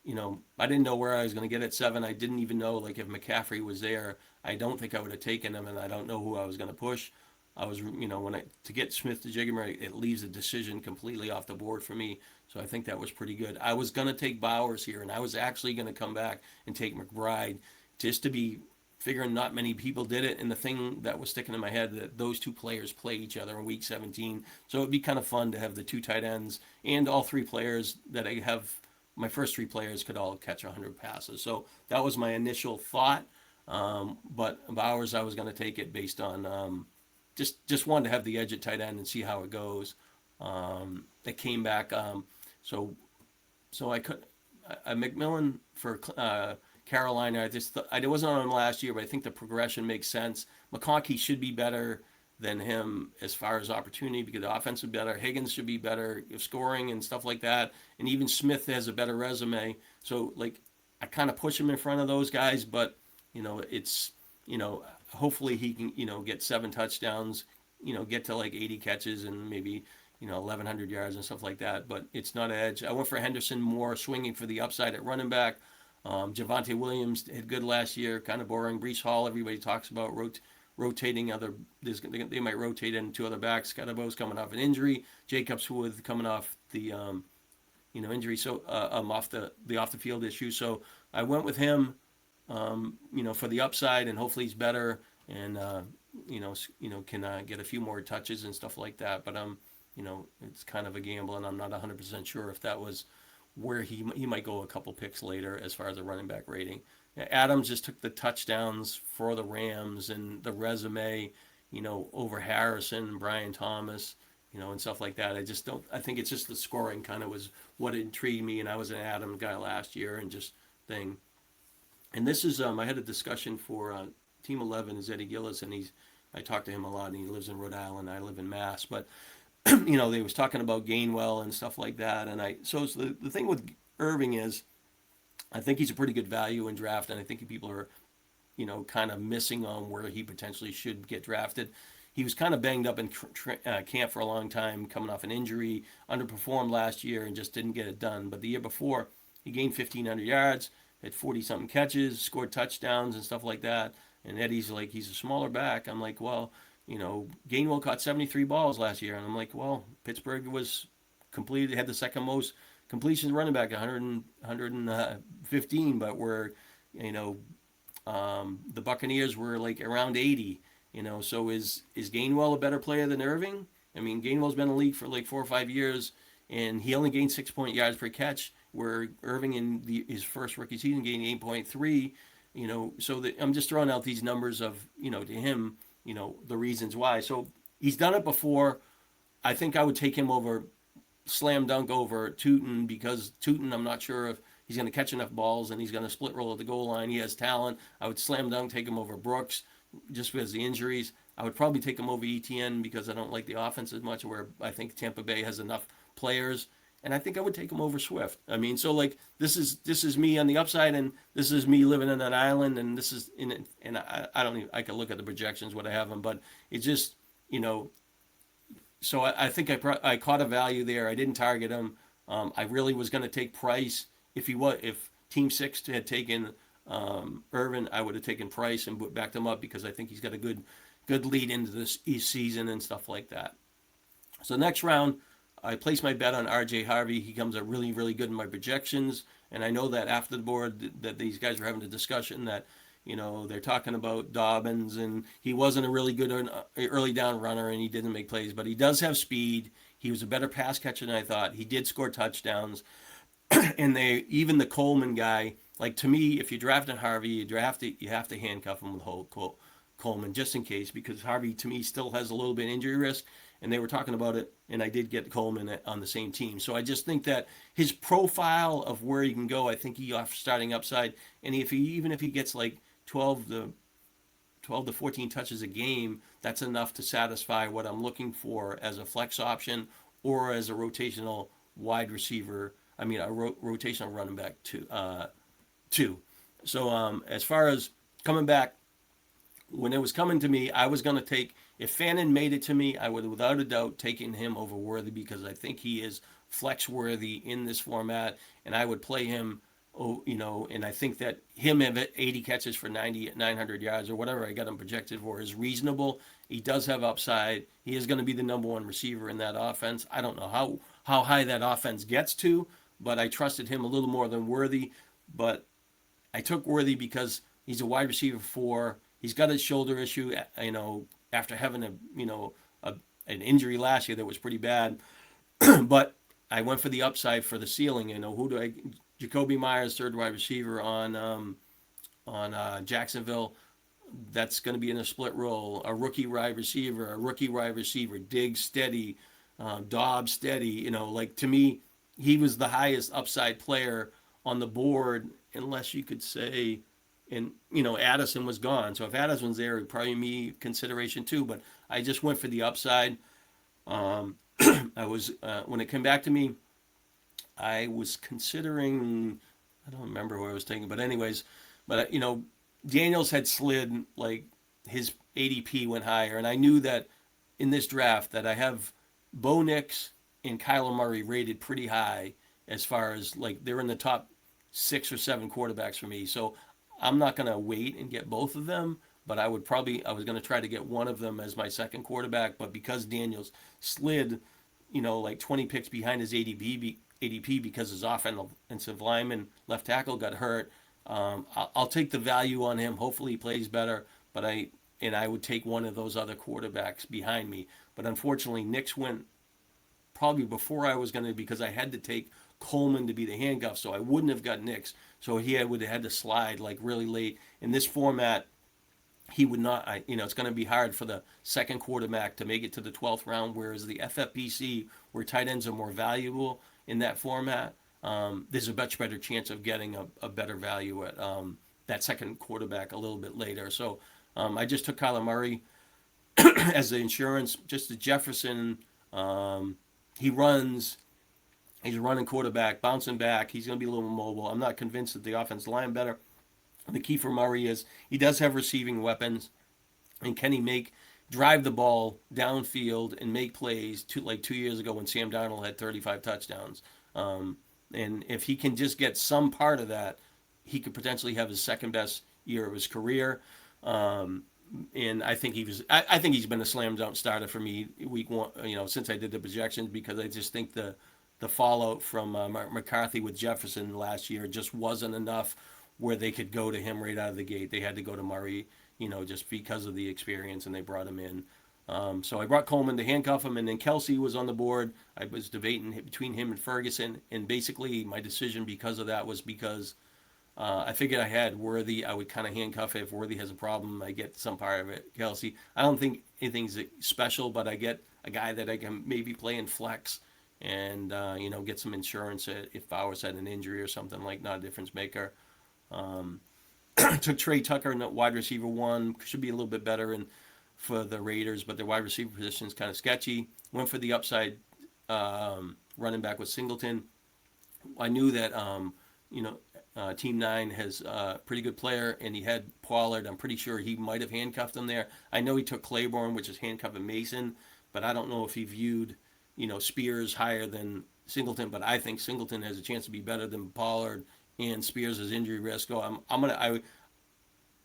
I didn't know where I was going to get at 7. I didn't even know if McCaffrey was there. I don't think I would have taken him, and I don't know who I was going to push. I was, to get Smith to Jigmer, it leaves the decision completely off the board for me. So I think that was pretty good. I was going to take Bowers here, and I was actually going to come back and take McBride just to be figuring not many people did it. And the thing that was sticking in my head, that those two players play each other in week 17. So it'd be kind of fun to have the two tight ends and all three players that I have. My first three players could all catch 100 passes. So that was my initial thought. But Bowers, I was going to take it based on just wanted to have the edge at tight end and see how it goes. It came back. So I could McMillan for Carolina. I wasn't on him last year, but I think the progression makes sense. McConkey should be better than him as far as opportunity because the offense is better. Higgins should be better scoring and stuff like that. And even Smith has a better resume. So like I kind of push him in front of those guys, but it's hopefully he can get 7 touchdowns, get to like 80 catches and maybe 1,100 yards and stuff like that. But it's not edge. I went for Henderson more swinging for the upside at running back. Javonte Williams had good last year, kind of boring. Breece Hall, everybody talks about rotating other. They might rotate in 2 other backs. Scottabow's coming off an injury. Jacobs with coming off the injury, so off the field issue. So I went with him, for the upside, and hopefully he's better and can get a few more touches and stuff like that. But it's kind of a gamble, and I'm not 100% sure if that was where he might go a couple picks later as far as the running back rating. Adams just took the touchdowns for the Rams and the resume, over Harrison, Brian Thomas, and stuff like that. I think it's just the scoring kind of was what intrigued me, and I was an Adams guy last year and just thing. And this is, I had a discussion for Team 11 is Eddie Gillis, and I talked to him a lot, and he lives in Rhode Island. I live in Mass, but they was talking about Gainwell and stuff like that. And the thing with Irving is, I think he's a pretty good value in draft, and I think people are, kind of missing on where he potentially should get drafted. He was kind of banged up in camp for a long time, coming off an injury, underperformed last year, and just didn't get it done. But the year before, he gained 1,500 yards, had 40-something catches, scored touchdowns and stuff like that. And Eddie's like, he's a smaller back. I'm like, well, Gainwell caught 73 balls last year. And I'm like, well, Pittsburgh was completed, had the second most completions running back, 115, but the Buccaneers were like around 80, so is Gainwell a better player than Irving? I mean, Gainwell's been in the league for like 4 or 5 years, and he only gained 6 yards per catch, where Irving in his first rookie season gained 8.3, so I'm just throwing out these numbers of, to him, the reasons why. So he's done it before. I think I would take him over, slam dunk over Tootin, because Tootin, I'm not sure if he's going to catch enough balls and he's going to split roll at the goal line. He has talent. I would slam dunk take him over Brooks just because of the injuries. I would probably take him over ETN because I don't like the offense as much, where I think Tampa Bay has enough players. And I think I would take him over Swift. I mean, so like this is me on the upside, and this is me living in that island, and this is and I don't even, I can look at the projections what I have him, but it's just So I think I caught a value there. I didn't target him. I really was going to take Price if Team 6 had taken Irvin, I would have taken Price and backed him up because I think he's got a good lead into this season and stuff like that. So next round, I placed my bet on R.J. Harvey. He comes out really, really good in my projections. And I know that after the board that these guys were having a discussion that, they're talking about Dobbins, and he wasn't a really good early down runner, and he didn't make plays. But he does have speed. He was a better pass catcher than I thought. He did score touchdowns. And even the Coleman guy, like to me, if you're drafting Harvey, you have to handcuff him with Coleman just in case, because Harvey to me still has a little bit of injury risk. And they were talking about it, and I did get Coleman on the same team. So I just think that his profile of where he can go, I think he offers starting upside. And even if he gets like 12 to 14 touches a game, that's enough to satisfy what I'm looking for as a flex option or as a rotational wide receiver. I mean, a rotational running back too. So as far as coming back, when it was coming to me, I was going to take, if Fannin made it to me, I would have without a doubt taken him over Worthy, because I think he is flex worthy in this format, and I would play him, and I think that him at 80 catches for 900 yards or whatever I got him projected for is reasonable. He does have upside. He is going to be the number one receiver in that offense. I don't know how high that offense gets to, but I trusted him a little more than Worthy. But I took Worthy because He's a wide receiver 4. He's got a shoulder issue, after having an injury last year that was pretty bad. But I went for the upside for the ceiling. Who do I? Jacoby Myers, third wide receiver on Jacksonville. That's going to be in a split role. A rookie wide receiver, Diggs steady, Dobbs steady. To me, he was the highest upside player on the board, unless you could say, and Addison was gone. So if Addison was there, it'd probably be consideration too. But I just went for the upside. I was when it came back to me, I was considering. I don't remember who I was taking, but anyways, Daniels had slid, like his ADP went higher, and I knew that in this draft that I have Bo Nix and Kyler Murray rated pretty high as far as like they're in the top 6 or 7 quarterbacks for me. So I'm not going to wait and get both of them, but I was going to try to get one of them as my second quarterback. But because Daniels slid, like 20 picks behind his ADP because his offensive lineman left tackle got hurt, I'll take the value on him. Hopefully he plays better, but I would take one of those other quarterbacks behind me. But unfortunately, Nix went probably before I was going to, because I had to take Coleman to be the handcuff, so I wouldn't have got Nix. So he would have had to slide like really late. In this format, he would not. It's going to be hard for the second quarterback to make it to the 12th round, whereas the FFPC, where tight ends are more valuable in that format, there's a much better chance of getting a better value at that second quarterback a little bit later. So I just took Kyler Murray as the insurance. Just the Jefferson, he's a running quarterback, bouncing back. He's going to be a little mobile. I'm not convinced that the offensive line better. The key for Murray is he does have receiving weapons, and can he drive the ball downfield and make plays like 2 years ago when Sam Darnold had 35 touchdowns. And if he can just get some part of that, he could potentially have his second best year of his career. And I think I think he's been a slam dunk starter for me week 1. Since I did the projections, because I just think the fallout from McCarthy with Jefferson last year just wasn't enough where they could go to him right out of the gate. They had to go to Murray, just because of the experience, and they brought him in. So I brought Coleman to handcuff him, and then Kelsey was on the board. I was debating between him and Ferguson, and basically my decision because of that was because I figured I had Worthy. I would kind of handcuff it. If Worthy has a problem, I get some part of it. Kelsey, I don't think anything's special, but I get a guy that I can maybe play in flex and, get some insurance if Bowers had an injury or something, like not a difference maker. Took Trey Tucker in wide receiver 1. Should be a little bit better for the Raiders, but their wide receiver position is kind of sketchy. Went for the upside running back with Singleton. I knew that Team 9 has a pretty good player, and he had Pollard. I'm pretty sure he might have handcuffed him there. I know he took Claiborne, which is handcuffing Mason, but I don't know if he viewed Spears higher than Singleton. But I think Singleton has a chance to be better than Pollard, and Spears' injury risk. So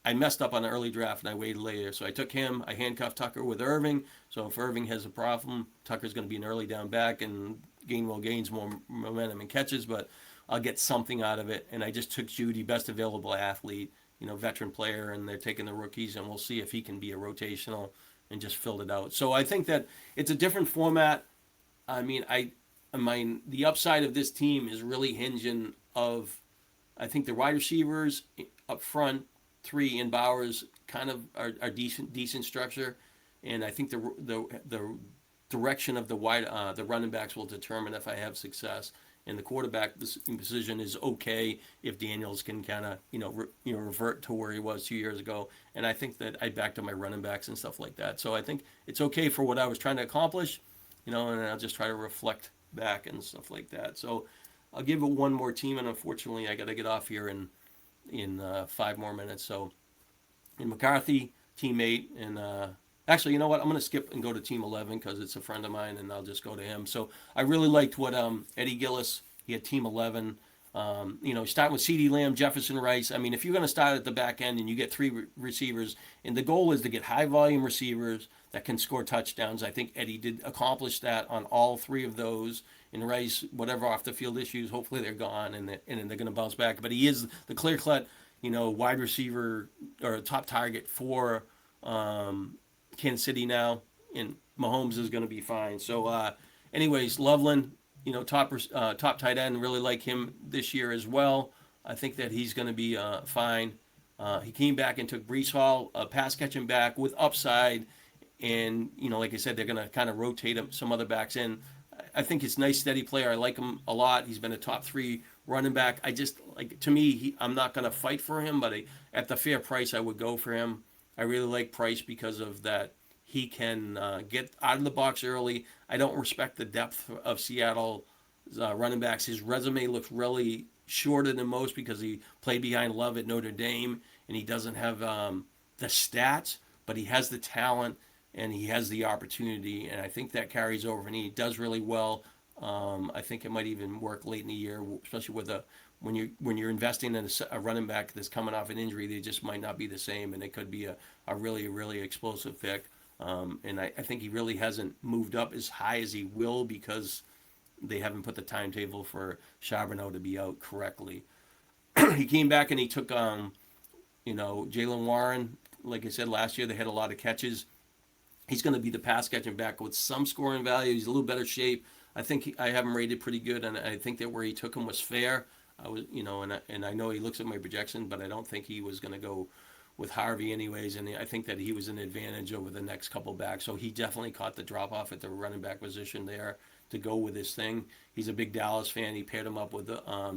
I messed up on the early draft and I waited later. So I took him. I handcuffed Tucker with Irving. So if Irving has a problem, Tucker's going to be an early down back, and Gainwell gains more momentum and catches, but I'll get something out of it. And I just took Judy, best available athlete, veteran player, and they're taking the rookies, and we'll see if he can be a rotational and just fill it out. So I think that it's a different format. The upside of this team is really hinging of, I think the wide receivers up front, 3 in Bowers, kind of are decent structure, and I think the direction of the running backs will determine if I have success. And the quarterback position is okay if Daniels can kind of revert to where he was 2 years ago. And I think that I backed up my running backs and stuff like that. So I think it's okay for what I was trying to accomplish, and I'll just try to reflect back and stuff like that. So I'll give it one more team, and unfortunately I got to get off here in 5 more minutes. So in McCarthy, team 8, and actually, you know what? I'm going to skip and go to team 11 because it's a friend of mine, and I'll just go to him. So I really liked what Eddie Gillis, he had team 11. Starting with CeeDee Lamb, Jefferson, Rice. If you're going to start at the back end and you get 3 receivers, and the goal is to get high volume receivers that can score touchdowns, I think Eddie did accomplish that on all 3 of those. And Rice, whatever off the field issues, hopefully they're gone and they're going to bounce back. But he is the clear cut, wide receiver or a top target for Kansas City now, and Mahomes is going to be fine. So, anyways, Loveland, top tight end, really like him this year as well. I think that he's going to be fine. He came back and took Brees Hall, a pass catching back with upside, and like I said, they're going to kind of rotate some other backs in. I think he's a nice, steady player. I like him a lot. He's been a top 3 running back. I just to me, I'm not going to fight for him, but at the fair price, I would go for him. I really like Price because of that. He can get out of the box early. I don't respect the depth of Seattle running backs. His resume looks really shorter than most because he played behind Love at Notre Dame, and he doesn't have the stats, but he has the talent and he has the opportunity, and I think that carries over, and he does really well. I think it might even work late in the year, especially with when you're investing in a running back that's coming off an injury. They just might not be the same, and it could be a really, really explosive pick. And I think he really hasn't moved up as high as he will because they haven't put the timetable for Charbonneau to be out correctly. He came back and he took, Jalen Warren. Like I said, last year they had a lot of catches. He's going to be the pass catching back with some scoring value. He's a little better shape. I think I have him rated pretty good, and I think that where he took him was fair. I was, and I know he looks at my projection, but I don't think he was going to go with Harvey anyways, and I think that he was an advantage over the next couple backs. So he definitely caught the drop off at the running back position there to go with his thing. He's a big Dallas fan. He paired him up with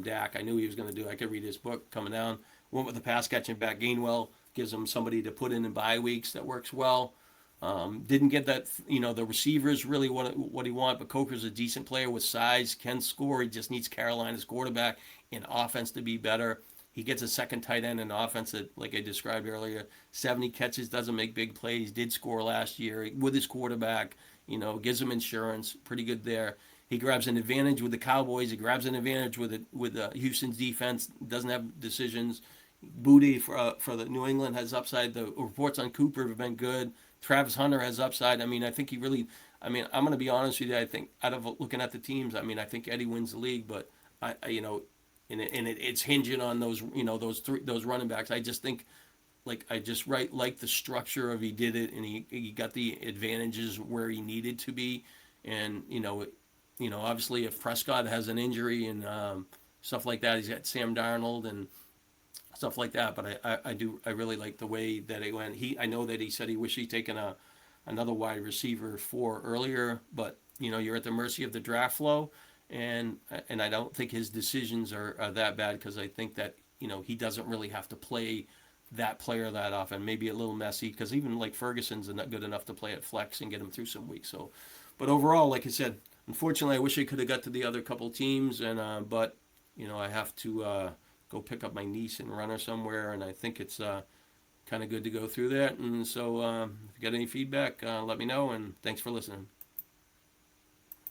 Dak. I knew he was going to do it. I could read his book coming down. Went with the pass catching back. Gainwell gives him somebody to put in bye weeks. That works well. Didn't get that, the receivers really what he want, but Coker's a decent player with size, can score. He just needs Carolina's quarterback and offense to be better. He gets a second tight end in offense that, like I described earlier, 70 catches, doesn't make big plays, did score last year with his quarterback, gives him insurance, pretty good there. He grabs an advantage with the Cowboys. He grabs an advantage with Houston's defense, doesn't have decisions. Booty for the New England has upside. The reports on Cooper have been good. Travis Hunter has upside. I think he really. I'm going to be honest with you. I think out of looking at the teams, I think Eddie wins the league, but it's hinging on those those running backs. I just think like the structure of he did it, and he got the advantages where he needed to be, and obviously if Prescott has an injury and stuff like that, he's got Sam Darnold and stuff like that. But I really like the way that it went. I know that he said he wished he'd taken another wide receiver earlier, but you're at the mercy of the draft flow, and I don't think his decisions are that bad because I think that he doesn't really have to play that player that often. Maybe a little messy because even like Ferguson's not good enough to play at flex and get him through some weeks. So, but overall, like I said, unfortunately, I wish I could have got to the other couple teams, and but I have to go pick up my niece and run her somewhere, and I think it's kind of good to go through that. And so if you got any feedback, let me know, and thanks for listening.